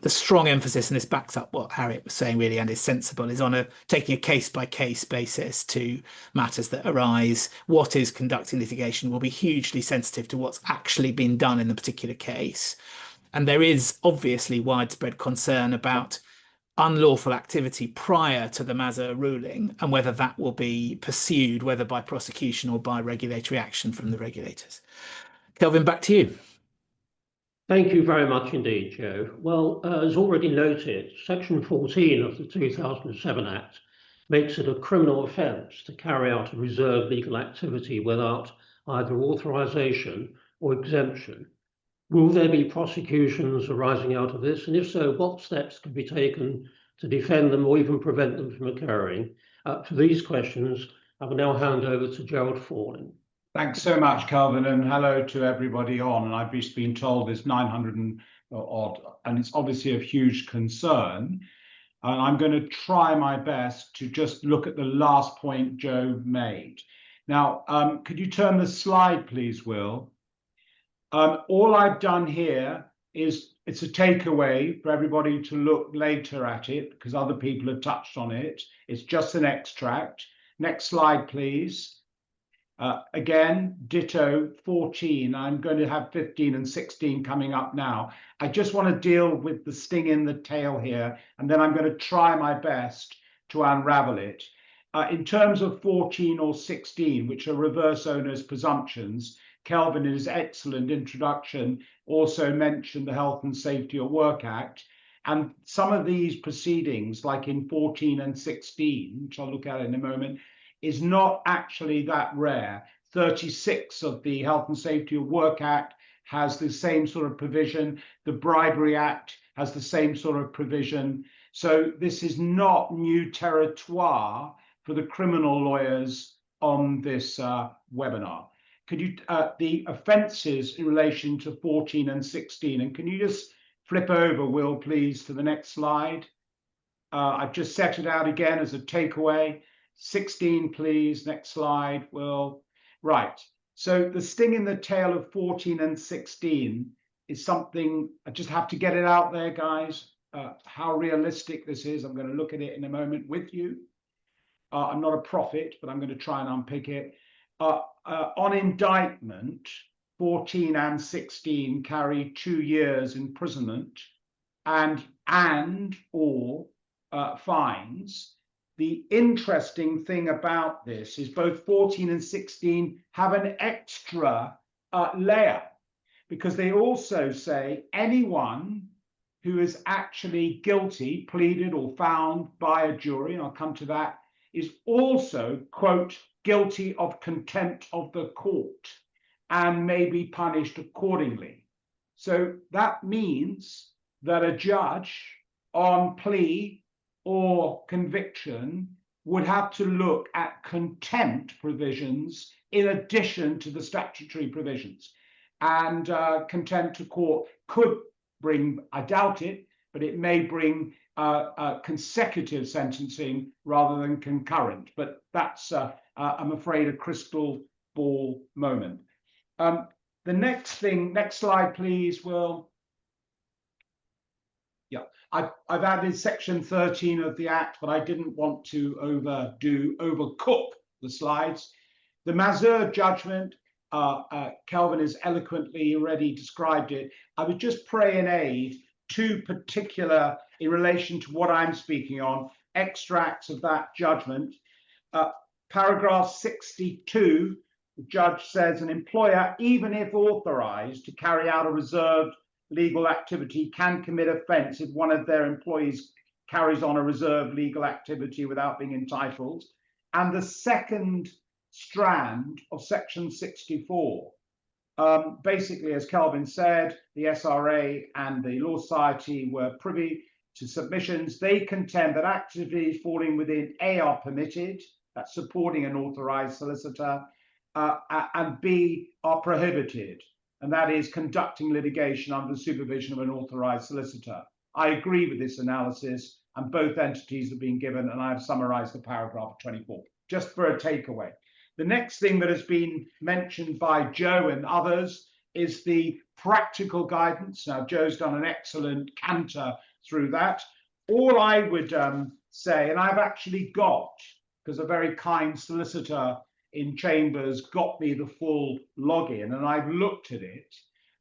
The strong emphasis, and this backs up what Harriet was saying really and is sensible, is on taking a case-by-case basis to matters that arise. What is conducting litigation will be hugely sensitive to what's actually been done in the particular case. And there is obviously widespread concern about unlawful activity prior to the Mazur ruling and whether that will be pursued, whether by prosecution or by regulatory action from the regulators. Kelvin, back to you. Thank you very much indeed, Joe. Well, as already noted, Section 14 of the 2007 Act makes it a criminal offence to carry out a reserved legal activity without either authorisation or exemption. Will there be prosecutions arising out of this? And if so, what steps can be taken to defend them or even prevent them from occurring? For these questions, I will now hand over to Gerard Forlin. Thanks so much, Kelvin, and hello to everybody on. And I've just been told there's 900 and odd, and it's obviously of huge concern. And I'm going to try my best to just look at the last point Joe made. Now, could you turn the slide, please, Will? All I've done here is it's a takeaway for everybody to look later at it because other people have touched on it. It's just an extract. Next slide, please. Again, ditto 14. I'm going to have 15 and 16 coming up now. I just want to deal with the sting in the tail here, and then I'm going to try my best to unravel it. In terms of 14 or 16, which are reverse onerous presumptions, Kelvin in his excellent introduction also mentioned the Health and Safety at Work Act. And some of these proceedings, like in 14 and 16, which I'll look at in a moment, is not actually that rare. 36 of the Health and Safety at Work Act has the same sort of provision. The Bribery Act has the same sort of provision. So this is not new territoire for the criminal lawyers on this webinar. Could you, the offences in relation to 14 and 16, and can you just flip over, Will, please, to the next slide? I've just set it out again as a takeaway. 16, please. Next slide, Will. Right. So the sting in the tail of 14 and 16 is something, I just have to get it out there, guys. How realistic this is. I'm going to look at it in a moment with you. I'm not a prophet, but I'm going to try and unpick it. On indictment, 14 and 16 carry 2 years imprisonment and or fines. The interesting thing about this is both 14 and 16 have an extra layer, because they also say anyone who is actually guilty, pleaded or found by a jury, and I'll come to that, is also, quote, guilty of contempt of the court and may be punished accordingly. So that means that a judge on plea or conviction would have to look at contempt provisions in addition to the statutory provisions. And contempt of court could bring, I doubt it, but it may bring consecutive sentencing rather than concurrent. But that's, I'm afraid, a crystal ball moment. The next thing, next slide, please, Will. Yeah, I've added section 13 of the Act, but I didn't want to overcook the slides. The Mazur judgment, Kelvin has eloquently already described it. I would just pray in aid to particular, in relation to what I'm speaking on, extracts of that judgment. Paragraph 62, the judge says an employer, even if authorized to carry out a reserved legal activity, can commit offence if one of their employees carries on a reserved legal activity without being entitled. And the second strand of section 64, basically, as Kelvin said, the SRA and the Law Society were privy to submissions. They contend that activities falling within A are permitted, that's supporting an authorized solicitor, and B are prohibited, and that is conducting litigation under the supervision of an authorized solicitor. I agree with this analysis, and both entities have been given, and I have summarized the paragraph 24, just for a takeaway. The next thing that has been mentioned by Joe and others is the practical guidance. Now, Joe's done an excellent canter through that. All I would say, and I've actually got, because a very kind solicitor in Chambers got me the full login, and I've looked at it.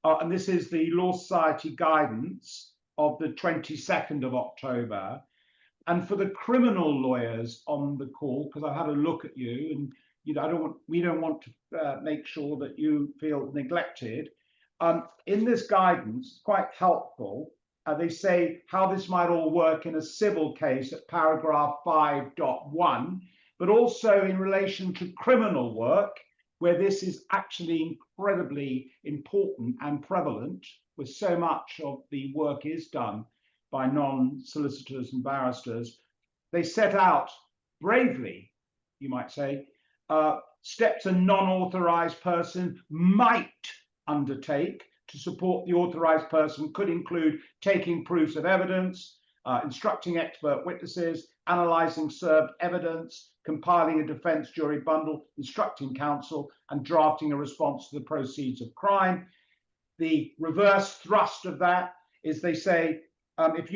And this is the Law Society guidance of the 22nd of October. And for the criminal lawyers on the call, because I've had a look at you, and we don't want to make sure that you feel neglected. In this guidance, quite helpful, they say how this might all work in a civil case at paragraph 5.1, but also in relation to criminal work, where this is actually incredibly important and prevalent, where so much of the work is done by non-solicitors and barristers. They set out bravely, you might say, steps a non-authorized person might undertake to support the authorized person could include taking proofs of evidence, instructing expert witnesses, analyzing served evidence, compiling a defense jury bundle, instructing counsel, and drafting a response to the proceeds of crime. The reverse thrust of that is they say if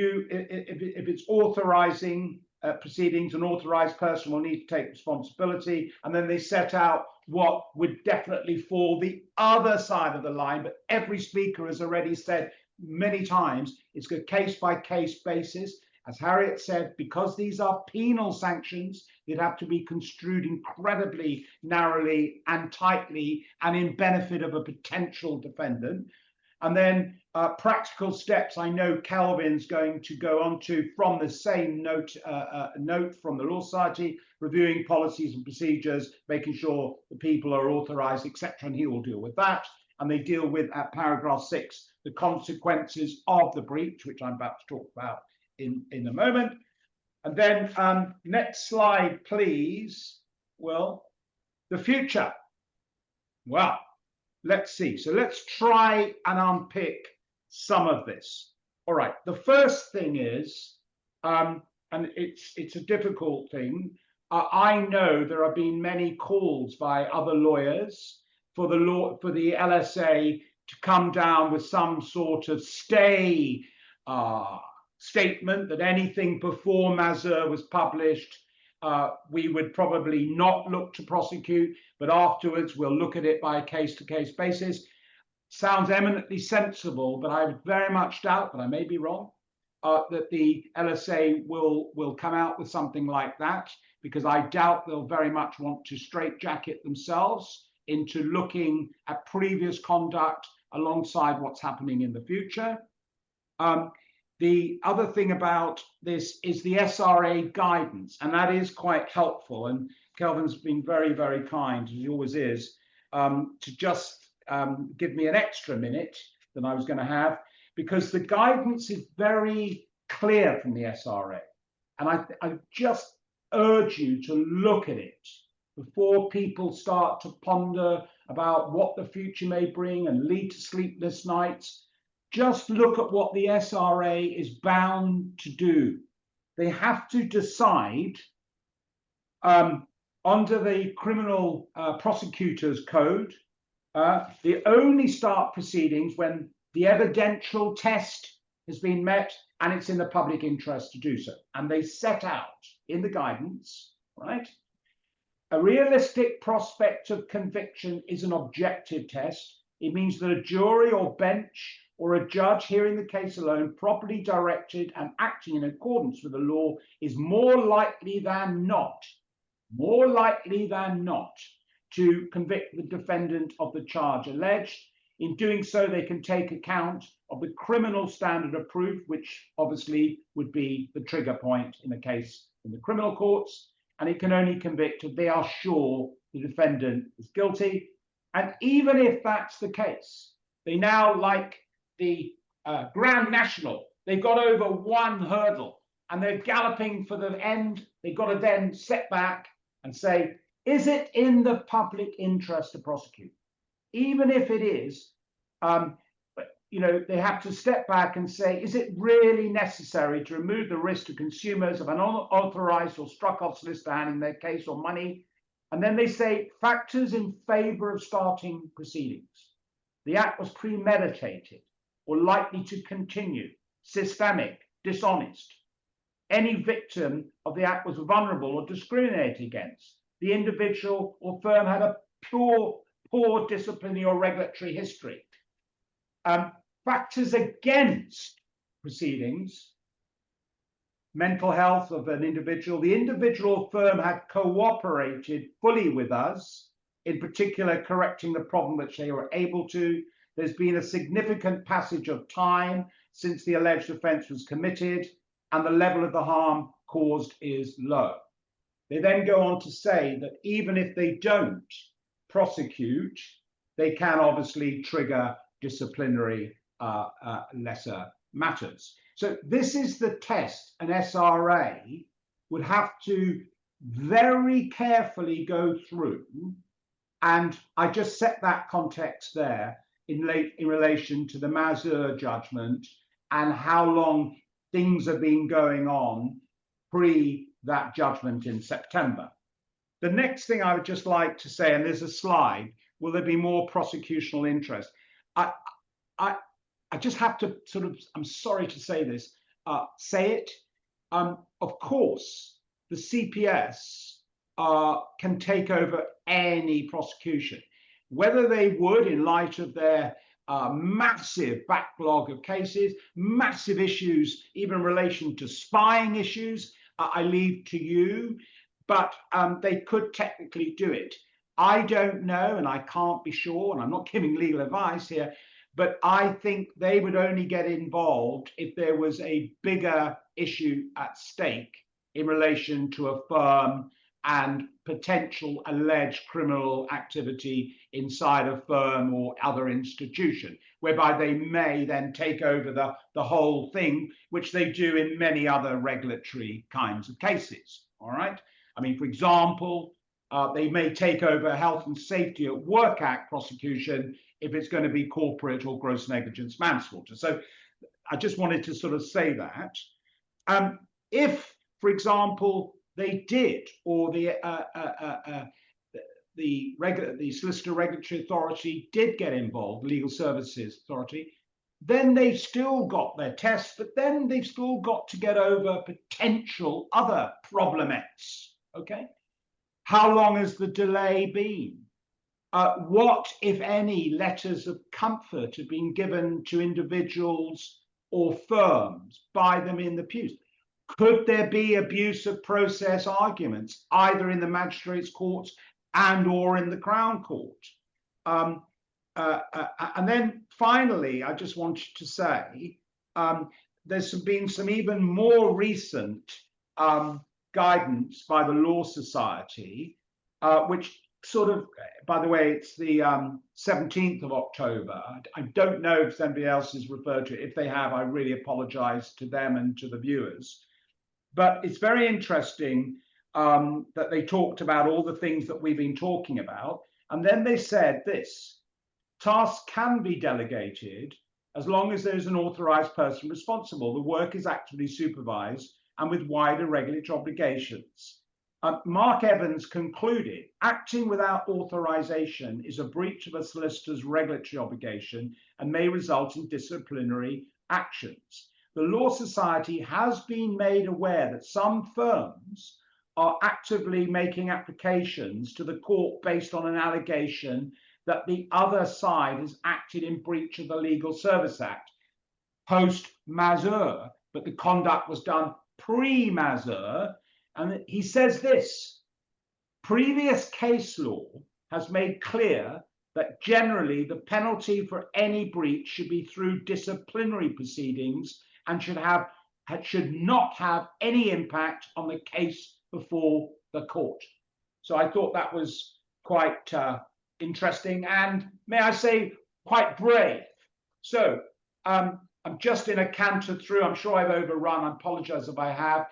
it's authorizing proceedings, an authorized person will need to take responsibility, and then they set out what would definitely fall the other side of the line. But every speaker has already said many times it's a case-by-case basis. As Harriet said, because these are penal sanctions, they'd have to be construed incredibly narrowly and tightly and in benefit of a potential defendant. And then practical steps, I know Kelvin's going to go on to from the same note from the Law Society, reviewing policies and procedures, making sure the people are authorized, etc. And he will deal with that. And they deal with, at paragraph 6, the consequences of the breach, which I'm about to talk about in a moment. And then next slide, please. Well, the future. Well, let's see. So let's try and unpick some of this. All right. The first thing is, and it's a difficult thing. I know there have been many calls by other lawyers for the LSA to come down with some sort of stay statement that anything before Mazur was published, we would probably not look to prosecute, but afterwards we'll look at it by a case-to-case basis. Sounds eminently sensible, but I very much doubt, but I may be wrong, that the LSA will come out with something like that, because I doubt they'll very much want to straitjacket themselves into looking at previous conduct alongside what's happening in the future. The other thing about this is the SRA guidance, and that is quite helpful. And Kelvin's been very, very kind, as he always is, to just give me an extra minute than I was going to have, because the guidance is very clear from the SRA. And I just urge you to look at it before people start to ponder about what the future may bring and lead to sleepless nights. Just look at what the SRA is bound to do. They have to decide under the criminal prosecutors code. They only start proceedings when the evidential test has been met and it's in the public interest to do so. And they set out in the guidance, right? A realistic prospect of conviction is an objective test. It means that a jury or bench or a judge hearing the case alone, properly directed and acting in accordance with the law, is more likely than not to convict the defendant of the charge alleged. In doing so, they can take account of the criminal standard of proof, which obviously would be the trigger point in a case in the criminal courts, and it can only convict if they are sure the defendant is guilty. And even if that's the case, they now, like the Grand National, they've got over one hurdle and they're galloping for the end. They've got to then step back and say, is it in the public interest to prosecute? Even if it is, they have to step back and say, is it really necessary to remove the risk to consumers of an unauthorized or struck off solicitor handling their case or money? And then they say factors in favor of starting proceedings. The act was premeditated or likely to continue, systemic, dishonest. Any victim of the act was vulnerable or discriminated against. The individual or firm had a poor disciplinary or regulatory history. Factors against proceedings, mental health of an individual. The individual firm had cooperated fully with us, in particular correcting the problem which they were able to. There's been a significant passage of time since the alleged offence was committed, and the level of the harm caused is low. They then go on to say that even if they don't prosecute, they can obviously trigger disciplinary lesser matters. So this is the test an SRA would have to very carefully go through. And I just set that context there in relation to the Mazur judgment and how long things have been going on pre that judgment in September. The next thing I would just like to say, and there's a slide, will there be more prosecutional interest? I just have to sort of, I'm sorry to say this, say it. Of course, the CPS can take over any prosecution. Whether they would, in light of their massive backlog of cases, massive issues, even in relation to spying issues, I leave to you, but they could technically do it. I don't know, and I can't be sure, and I'm not giving legal advice here, but I think they would only get involved if there was a bigger issue at stake in relation to a firm and potential alleged criminal activity inside a firm or other institution, whereby they may then take over the whole thing, which they do in many other regulatory kinds of cases, all right? I mean, for example, they may take over Health and Safety at Work Act prosecution if it's going to be corporate or gross negligence manslaughter. So I just wanted to sort of say that. If, for example, they did, or the Solicitor Regulatory Authority did get involved, Legal Services Authority, then they've still got their tests, but then they've still got to get over potential other problemettes, okay? How long has the delay been? What, if any, letters of comfort have been given to individuals or firms by them in the pews? Could there be abuse of process arguments, either in the magistrates' courts and or in the Crown Court? and then finally, I just wanted to say there's been some even more recent guidance by the Law Society, which sort of, by the way, it's the 17th of October. I don't know if somebody else has referred to it. If they have, I really apologize to them and to the viewers. But it's very interesting that they talked about all the things that we've been talking about. And then they said this: tasks can be delegated as long as there's an authorized person responsible. The work is actively supervised and with wider regulatory obligations. Mark Evans concluded, acting without authorization is a breach of a solicitor's regulatory obligation and may result in disciplinary actions. The Law Society has been made aware that some firms are actively making applications to the court based on an allegation that the other side has acted in breach of the Legal Service Act, post-Mazur, but the conduct was done pre-Mazur. And he says this: previous case law has made clear that generally the penalty for any breach should be through disciplinary proceedings and should not have any impact on the case before the court. So I thought that was quite interesting, and may I say, quite brave. So I'm just in a canter through. I'm sure I've overrun. I apologize if I have.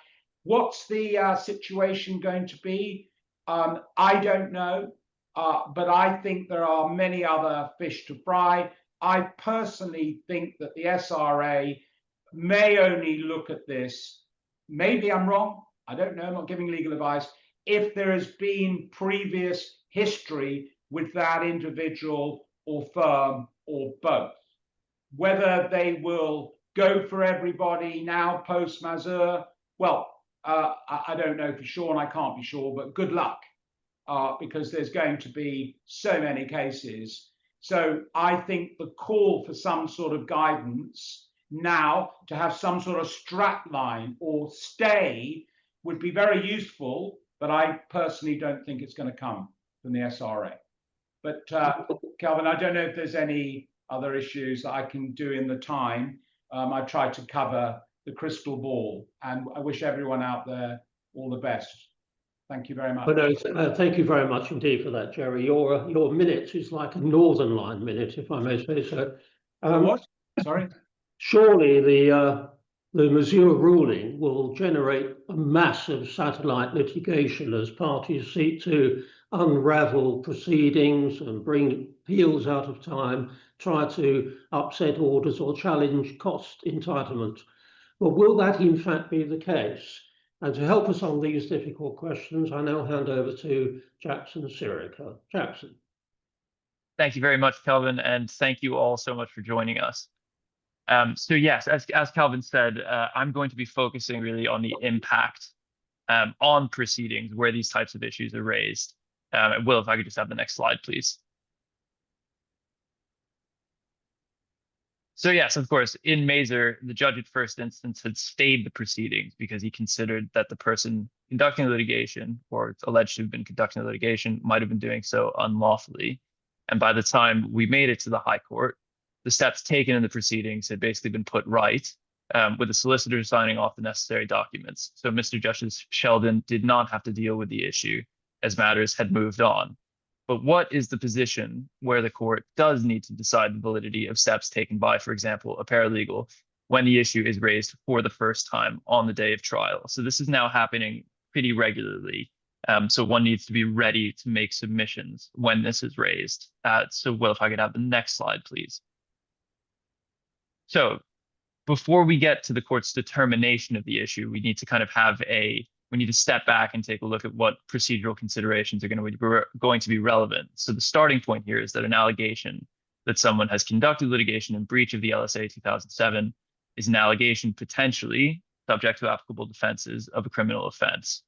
What's the situation going to be? I don't know, but I think there are many other fish to fry. I personally think that the SRA may only look at this, maybe I'm wrong, I don't know, I'm not giving legal advice, if there has been previous history with that individual or firm or both. Whether they will go for everybody now post-Mazur, well, I don't know for sure, and I can't be sure, but good luck, because there's going to be so many cases. So I think the call for some sort of guidance now, to have some sort of strap line or stay, would be very useful, but I personally don't think it's going to come from the SRA. But Kelvin, I don't know if there's any other issues that I can do in the time. I tried to cover the crystal ball, and I wish everyone out there all the best. Thank you very much. Thank you very much indeed for that, Jerry. Your minute is like a Northern Line minute, if I may say so. What? Sorry? Surely the Mazur ruling will generate a massive satellite litigation as parties seek to unravel proceedings and bring appeals out of time, try to upset orders or challenge cost entitlement. But will that in fact be the case? And to help us on these difficult questions, I now hand over to Jackson Sirica. Jackson. Thank you very much, Kelvin, and thank you all so much for joining us. So yes, as Kelvin said, I'm going to be focusing really on the impact on proceedings where these types of issues are raised. Will, if I could just have the next slide, please. So yes, of course, in Mazur, the judge at first instance had stayed the proceedings because he considered that the person conducting the litigation, or alleged to have been conducting the litigation, might have been doing so unlawfully. And by the time we made it to the High Court, the steps taken in the proceedings had basically been put right, with the solicitor signing off the necessary documents. So Mr. Justice Sheldon did not have to deal with the issue as matters had moved on. But what is the position where the court does need to decide the validity of steps taken by, for example, a paralegal when the issue is raised for the first time on the day of trial? So this is now happening pretty regularly. So one needs to be ready to make submissions when this is raised. So Will, if I could have the next slide, please. So before we get to the court's determination of the issue, we need to kind of we need to step back and take a look at what procedural considerations are going to be relevant. So the starting point here is that an allegation that someone has conducted litigation in breach of the LSA 2007 is an allegation potentially subject to applicable defenses of a criminal offense.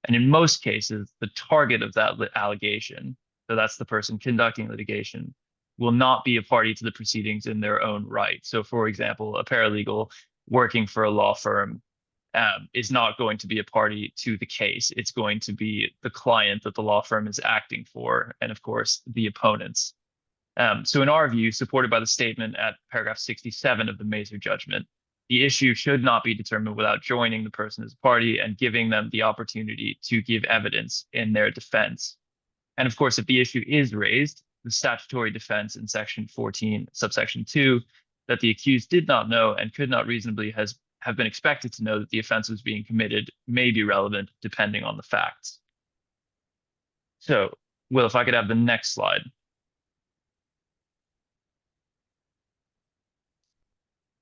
And in most cases, the target of that allegation, so that's the person conducting litigation, will not be a party to the proceedings in their own right. So for example, a paralegal working for a law firm is not going to be a party to the case. It's going to be the client that the law firm is acting for, and of course, the opponents. So in our view, supported by the statement at paragraph 67 of the Mazur judgment, the issue should not be determined without joining the person as a party and giving them the opportunity to give evidence in their defense. And of course, if the issue is raised, the statutory defense in section 14, subsection 2, that the accused did not know and could not reasonably have been expected to know that the offense was being committed may be relevant depending on the facts. So, Will, if I could have the next slide.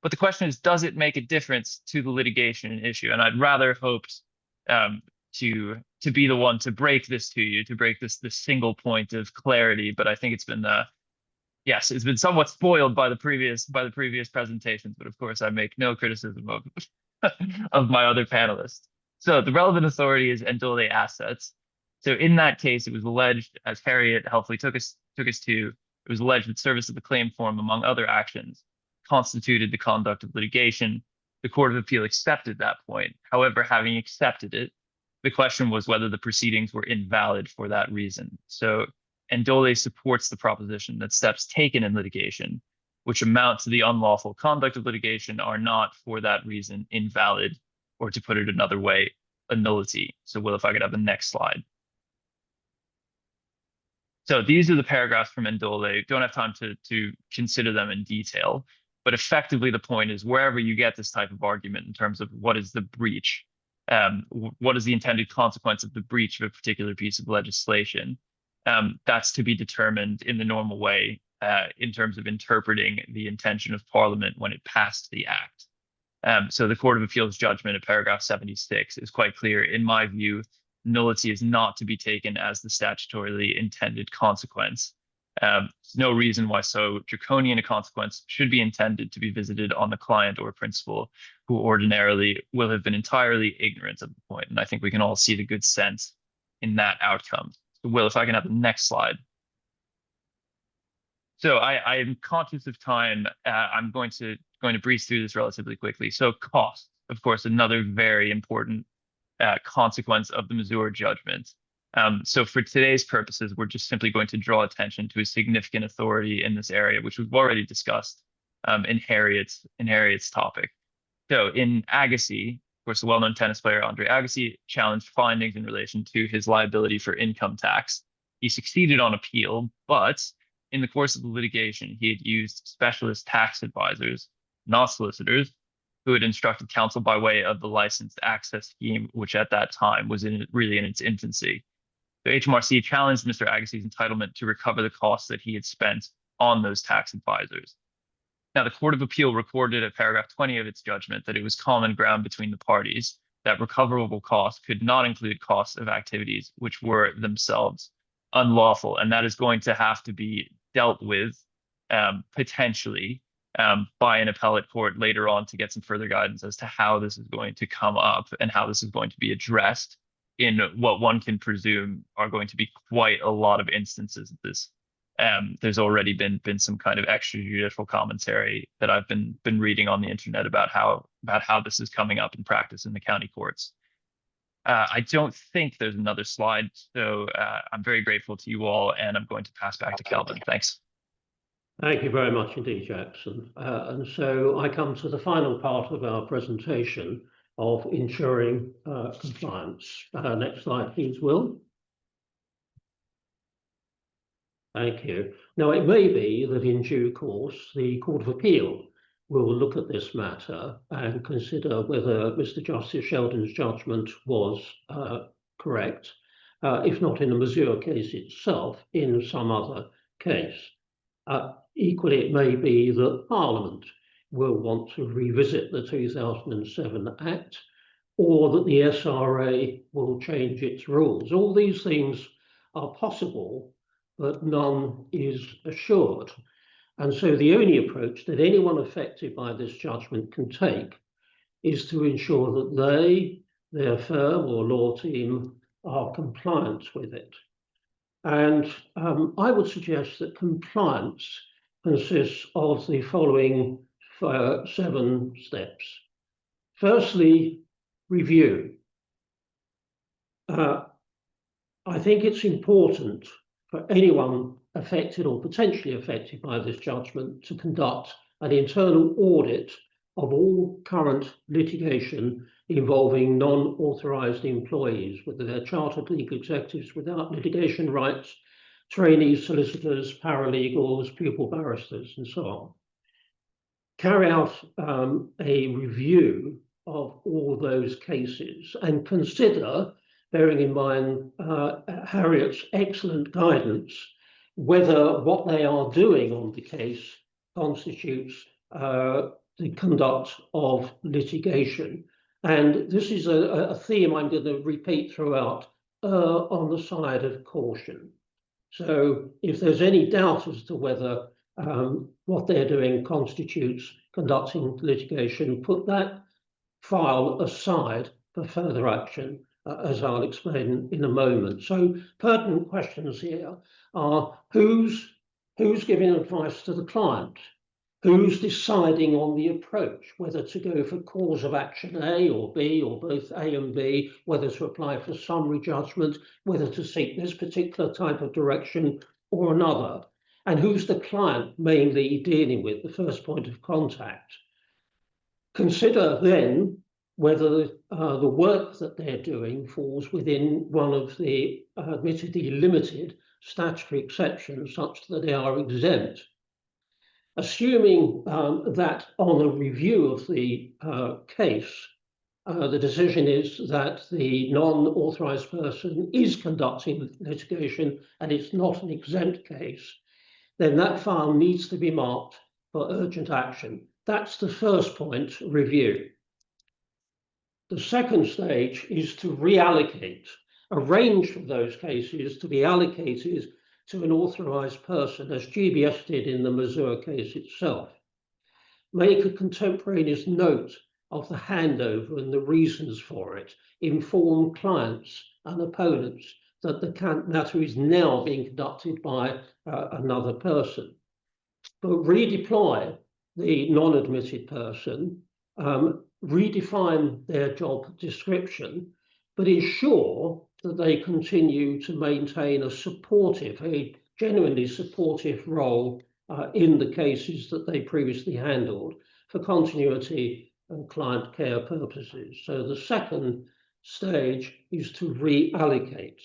But the question is, does it make a difference to the litigation issue? And I'd rather hoped to be the one to break this to you, to break this single point of clarity. But I think it's been yes, it's been somewhat spoiled by the previous presentations. But of course, I make no criticism of of my other panelists. So the relevant authority is Endole Assets. So in that case, it was alleged, as Harriet helpfully took us to, it was alleged that service of the claim form, among other actions, constituted the conduct of litigation. The Court of Appeal accepted that point. However, having accepted it, the question was whether the proceedings were invalid for that reason. So Endole supports the proposition that steps taken in litigation, which amount to the unlawful conduct of litigation, are not for that reason invalid, or to put it another way, a nullity. So Will, if I could have the next slide. So these are the paragraphs from Endole. Don't have time to consider them in detail, but effectively the point is wherever you get this type of argument in terms of what is the breach, what is the intended consequence of the breach of a particular piece of legislation, that's to be determined in the normal way in terms of interpreting the intention of Parliament when it passed the act. So the Court of Appeal's judgment at paragraph 76 is quite clear. In my view, nullity is not to be taken as the statutorily intended consequence. There's no reason why so draconian a consequence should be intended to be visited on the client or principal who ordinarily will have been entirely ignorant of the point. And I think we can all see the good sense in that outcome. So Will, if I can have the next slide. So I am conscious of time. I'm going to breeze through this relatively quickly. So cost, of course, another very important consequence of the Mazur judgment. So for today's purposes, we're just simply going to draw attention to a significant authority in this area, which we've already discussed in Harriet's topic. So in Agassi, of course, the well-known tennis player Andre Agassi challenged findings in relation to his liability for income tax. He succeeded on appeal, but in the course of the litigation, he had used specialist tax advisors, not solicitors, who had instructed counsel by way of the licensed access scheme, which at that time was really in its infancy. The HMRC challenged Mr. Agassi's entitlement to recover the costs that he had spent on those tax advisors. Now, the Court of Appeal recorded at paragraph 20 of its judgment that it was common ground between the parties that recoverable costs could not include costs of activities which were themselves unlawful, and that is going to have to be dealt with potentially by an appellate court later on to get some further guidance as to how this is going to come up and how this is going to be addressed in what one can presume are going to be quite a lot of instances of this. There's already been some kind of extrajudicial commentary that I've been reading on the internet about how this is coming up in practice in the county courts. I don't think there's another slide, so I'm very grateful to you all, and I'm going to pass back to Kelvin. Thanks. Thank you very much indeed, Jackson. And so I come to the final part of our presentation of ensuring compliance. Next slide, please, Will. Thank you. Now, it may be that in due course, the Court of Appeal will look at this matter and consider whether Mr. Justice Sheldon's judgment was correct, if not in the Mazur case itself, in some other case. Equally, it may be that Parliament will want to revisit the 2007 Act, or that the SRA will change its rules. All these things are possible, but none is assured. And so the only approach that anyone affected by this judgment can take is to ensure that they, their firm or law team, are compliant with it. And I would suggest that compliance consists of the following 7 steps. Firstly, review. I think it's important for anyone affected or potentially affected by this judgment to conduct an internal audit of all current litigation involving non-authorised employees, whether they're chartered legal executives without litigation rights, trainees, solicitors, paralegals, pupil barristers, and so on. Carry out a review of all those cases and consider, bearing in mind Harriet's excellent guidance, whether what they are doing on the case constitutes the conduct of litigation. And this is a theme I'm going to repeat throughout, on the side of caution. So if there's any doubt as to whether what they're doing constitutes conducting litigation, put that file aside for further action, as I'll explain in a moment. So pertinent questions here are who's giving advice to the client? Who's deciding on the approach, whether to go for cause of action A or B or both A and B, whether to apply for summary judgment, whether to seek this particular type of direction or another? And who's the client mainly dealing with, the first point of contact? Consider then whether the work that they're doing falls within one of the admittedly limited statutory exceptions such that they are exempt. Assuming that on a review of the case, the decision is that the non-authorised person is conducting litigation and it's not an exempt case, then that file needs to be marked for urgent action. That's the first point, review. The second stage is to reallocate, arrange for those cases to be allocated to an authorised person, as GBS did in the Mazur case itself. Make a contemporaneous note of the handover and the reasons for it. Inform clients and opponents that the matter is now being conducted by another person. But redeploy the non-admitted person, redefine their job description, but ensure that they continue to maintain a genuinely supportive role in the cases that they previously handled for continuity and client care purposes. So the second stage is to reallocate.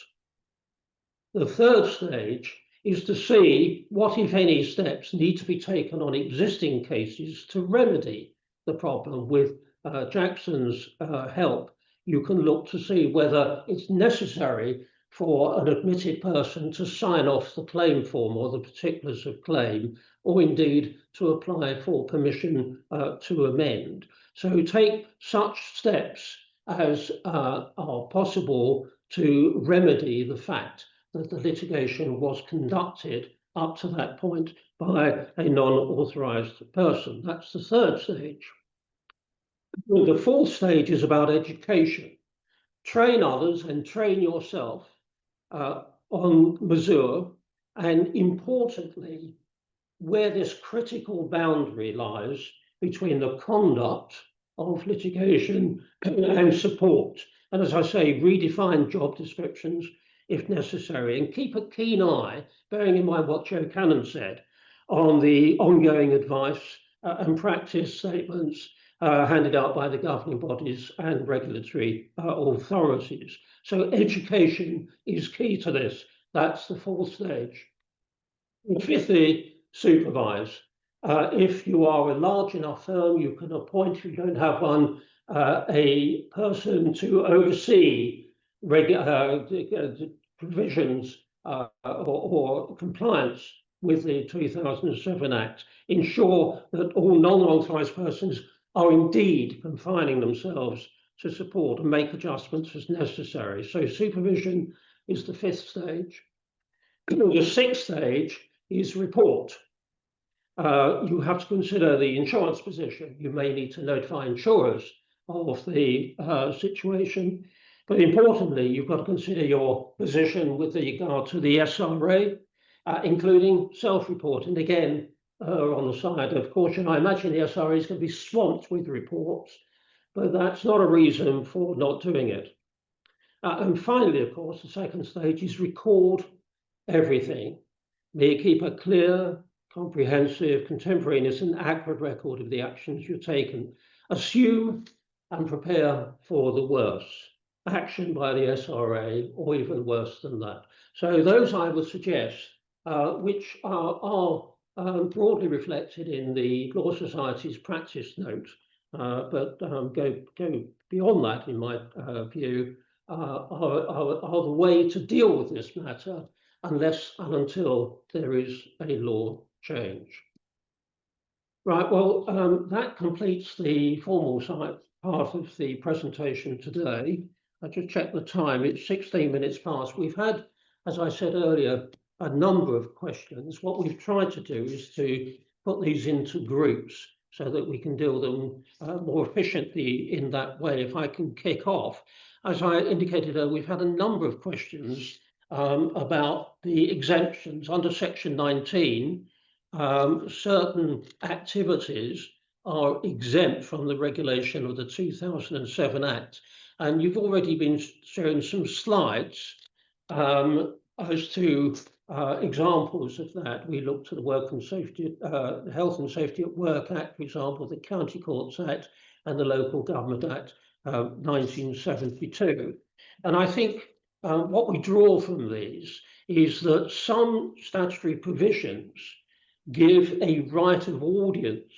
The third stage is to see what, if any, steps need to be taken on existing cases to remedy the problem. With Jackson's help, you can look to see whether it's necessary for an admitted person to sign off the claim form or the particulars of claim, or indeed to apply for permission to amend. So take such steps as are possible to remedy the fact that the litigation was conducted up to that point by a non-authorised person. That's the third stage. The fourth stage is about education. Train others and train yourself on Mazur, and importantly, where this critical boundary lies between the conduct of litigation and support. And as I say, redefine job descriptions if necessary, and keep a keen eye, bearing in mind what Joe Cannon said, on the ongoing advice and practice statements handed out by the governing bodies and regulatory authorities. So education is key to this. That's the fourth stage. And fifthly, supervise. If you are a large enough firm, you can appoint, if you don't have one, a person to oversee provisions or compliance with the 2007 Act. Ensure that all non-authorised persons are indeed confining themselves to support and make adjustments as necessary. So supervision is the fifth stage. The sixth stage is report. You have to consider the insurance position. You may need to notify insurers of the situation, but importantly, you've got to consider your position with regard to the SRA, including self-report. And again, on the side of caution, I imagine the SRA is going to be swamped with reports, but that's not a reason for not doing it. And finally, of course, the second stage is record everything. May you keep a clear, comprehensive, contemporaneous and accurate record of the actions you've taken. Assume and prepare for the worst, action by the SRA, or even worse than that. So those I would suggest, which are broadly reflected in the Law Society's practice note, but go beyond that, in my view, are the way to deal with this matter, unless and until there is a law change. Right, well, that completes the formal side part of the presentation today. I just checked the time, it's 16 minutes past. We've had, as I said earlier, a number of questions. What we've tried to do is to put these into groups so that we can deal with them more efficiently in that way. If I can kick off, as I indicated earlier, we've had a number of questions about the exemptions under Section 19. Certain activities are exempt from the regulation of the 2007 Act. And you've already been shown some slides as to examples of that. We looked at the Work and Safety, Health and Safety at Work Act, for example, the County Courts Act and the Local Government Act 1972. And I think what we draw from these is that some statutory provisions give a right of audience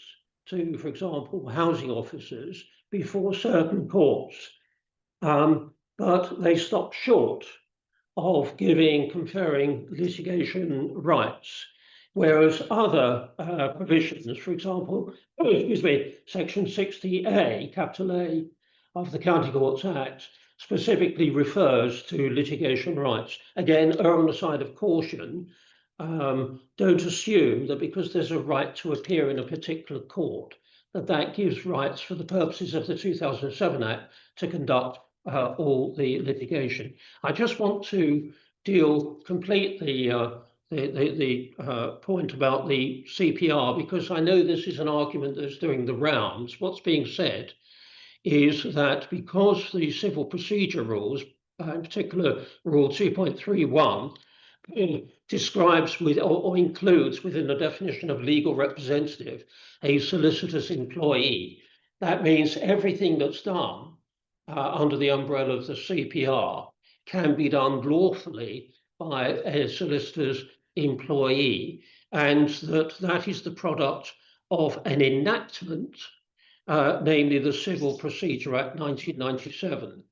to, for example, housing officers before certain courts, but they stop short of conferring litigation rights, whereas other provisions, for example, Section 60A, capital A, of the County Courts Act specifically refers to litigation rights. Again, err on the side of caution. Don't assume that because there's a right to appear in a particular court, that gives rights for the purposes of the 2007 Act to conduct all the litigation. I just want to complete the point about the CPR, because I know this is an argument that's doing the rounds. What's being said is that because the civil procedure rules, in particular Rule 2.31, describes or includes within the definition of legal representative a solicitor's employee, that means everything that's done under the umbrella of the CPR can be done lawfully by a solicitor's employee, and that is the product of an enactment, namely the Civil Procedure Act 1997.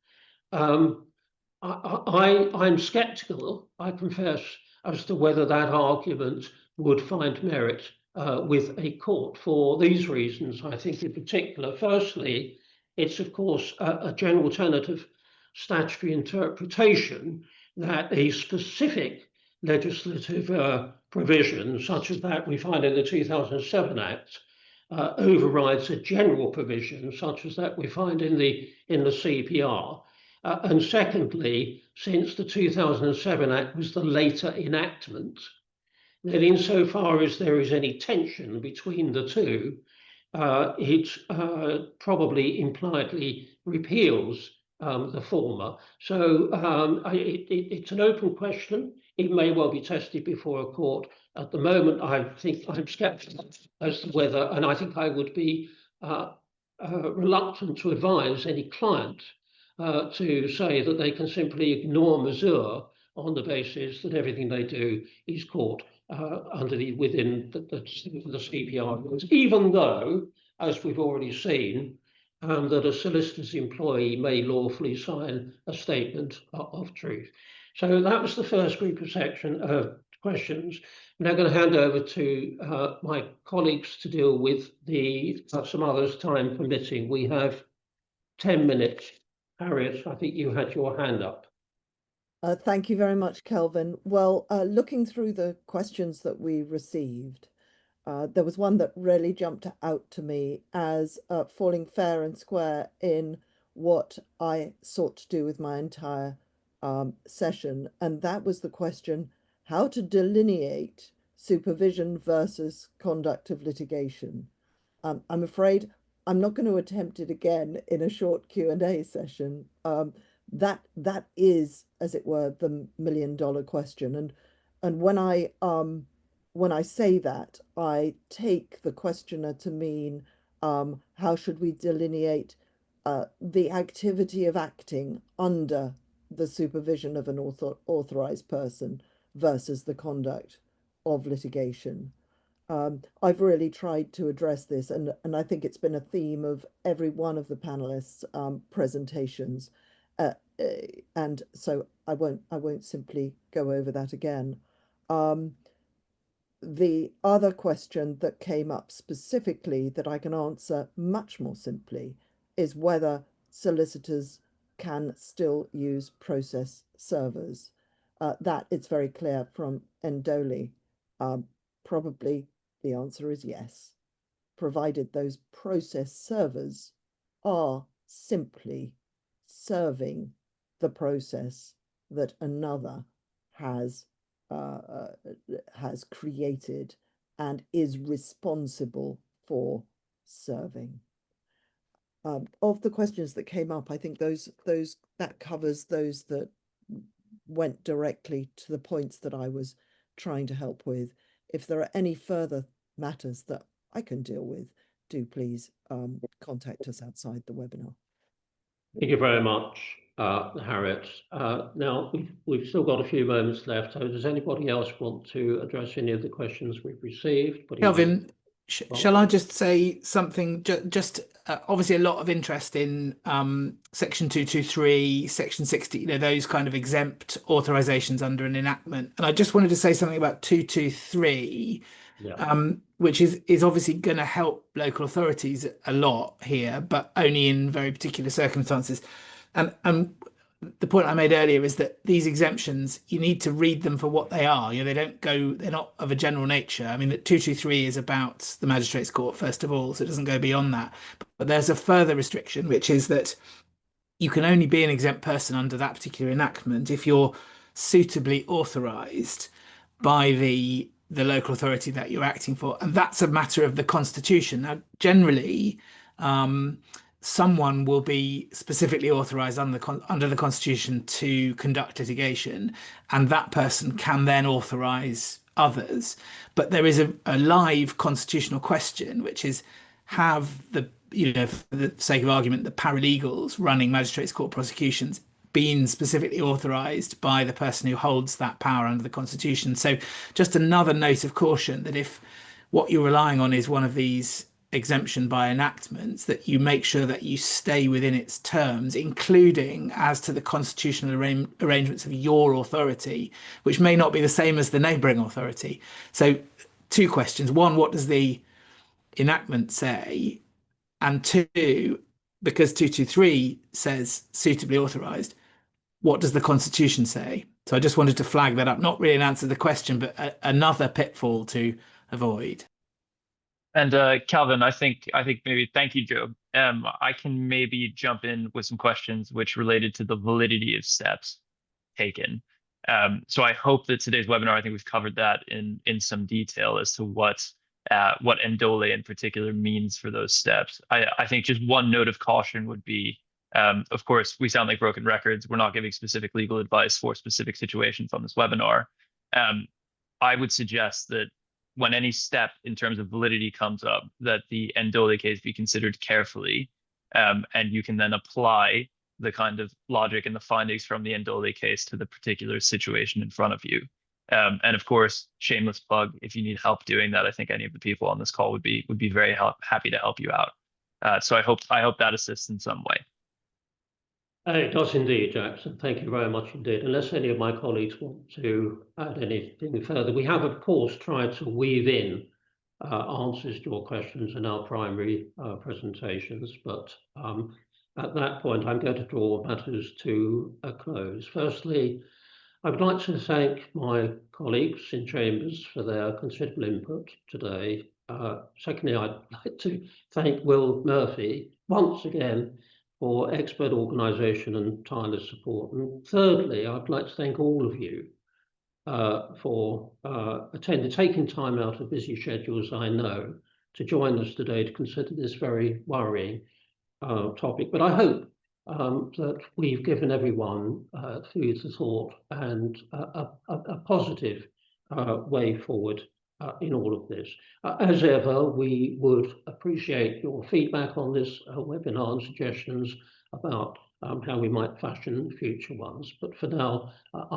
I'm sceptical, I confess, as to whether that argument would find merit with a court for these reasons. I think in particular, firstly, it's of course a general tenet of statutory interpretation that a specific legislative provision, such as that we find in the 2007 Act, overrides a general provision, such as that we find in the CPR. And secondly, since the 2007 Act was the later enactment, then insofar as there is any tension between the two, it probably impliedly repeals the former. So it's an open question. It may well be tested before a court. At the moment, I think I'm skeptical as to whether, and I think I would be reluctant to advise any client to say that they can simply ignore Mazur on the basis that everything they do is caught within the CPR rules, even though, as we've already seen, that a solicitor's employee may lawfully sign a statement of truth. So that was the first group of questions. I'm now going to hand over to my colleagues to deal with some others, time permitting. We have 10 minutes. Harriet, I think you had your hand up. Thank you very much, Kelvin. Well, looking through the questions that we received, there was one that really jumped out to me as falling fair and square in what I sought to do with my entire session. And that was the question, how to delineate supervision versus conduct of litigation. I'm afraid I'm not going to attempt it again in a short Q&A session. That is, as it were, the $1 million question. And when I when I say that, I take the questioner to mean how should we delineate the activity of acting under the supervision of an authorized person versus the conduct of litigation. I've really tried to address this, and I think it's been a theme of every one of the panelists' presentations, and so I won't simply go over that again. The other question that came up specifically that I can answer much more simply is whether solicitors can still use process servers. That it's very clear from Endoli. Probably the answer is yes, provided those process servers are simply serving the process that another has created and is responsible for serving. Of the questions that came up, I think that covers those that went directly to the points that I was trying to help with. If there are any further matters that I can deal with, do please contact us outside the webinar. Thank you very much, Harriet. Now, we've still got a few moments left. So does anybody else want to address any of the questions we've received? Kelvin, shall I just say something? Just obviously a lot of interest in Section 223, Section 60, those kind of exempt authorizations under an enactment. And I just wanted to say something about 223, which is obviously going to help local authorities a lot here, but only in very particular circumstances. And the point I made earlier is that these exemptions, you need to read them for what they are. They're not of a general nature. I mean, that 223 is about the magistrates' court, first of all, so it doesn't go beyond that. But there's a further restriction, which is that you can only be an exempt person under that particular enactment if you're suitably authorized by the local authority that you're acting for. And that's a matter of the Constitution. Now, generally, someone will be specifically authorized under the Constitution to conduct litigation, and that person can then authorize others. But there is a live constitutional question, which is, have the, for the sake of argument, the paralegals running magistrates' court prosecutions been specifically authorized by the person who holds that power under the Constitution? So just another note of caution that if what you're relying on is one of these exemption by enactments, that you make sure that you stay within its terms, including as to the constitutional arrangements of your authority, which may not be the same as the neighbouring authority. So 2 questions. 1, what does the enactment say? And 2, because 223 says suitably authorised, what does the Constitution say? So I just wanted to flag that up, not really an answer to the question, but another pitfall to avoid. And Kelvin, I think maybe, thank you, Joe. I can maybe jump in with some questions which related to the validity of steps taken. So I hope that today's webinar, I think we've covered that in some detail as to what Endole in particular means for those steps. I think just one note of caution would be, of course, we sound like broken records. We're not giving specific legal advice for specific situations on this webinar. I would suggest that when any step in terms of validity comes up, that the Endole case be considered carefully, and you can then apply the kind of logic and the findings from the Endole case to the particular situation in front of you. And of course, shameless plug, if you need help doing that, I think any of the people on this call would be very happy to help you out. So I hope that assists in some way. It does indeed, Jackson. Thank you very much indeed. Unless any of my colleagues want to add anything further, we have, of course, tried to weave in answers to your questions in our primary presentations, but at that point, I'm going to draw matters to a close. Firstly, I would like to thank my colleagues in Chambers for their considerable input today. Secondly, I'd like to thank Will Murphy once again for expert organisation and tireless support. And thirdly, I'd like to thank all of you for taking time out of busy schedules, I know, to join us today to consider this very worrying topic. But I hope that we've given everyone food for thought and a positive way forward in all of this. As ever, we would appreciate your feedback on this webinar and suggestions about how we might fashion future ones. But for now, I'll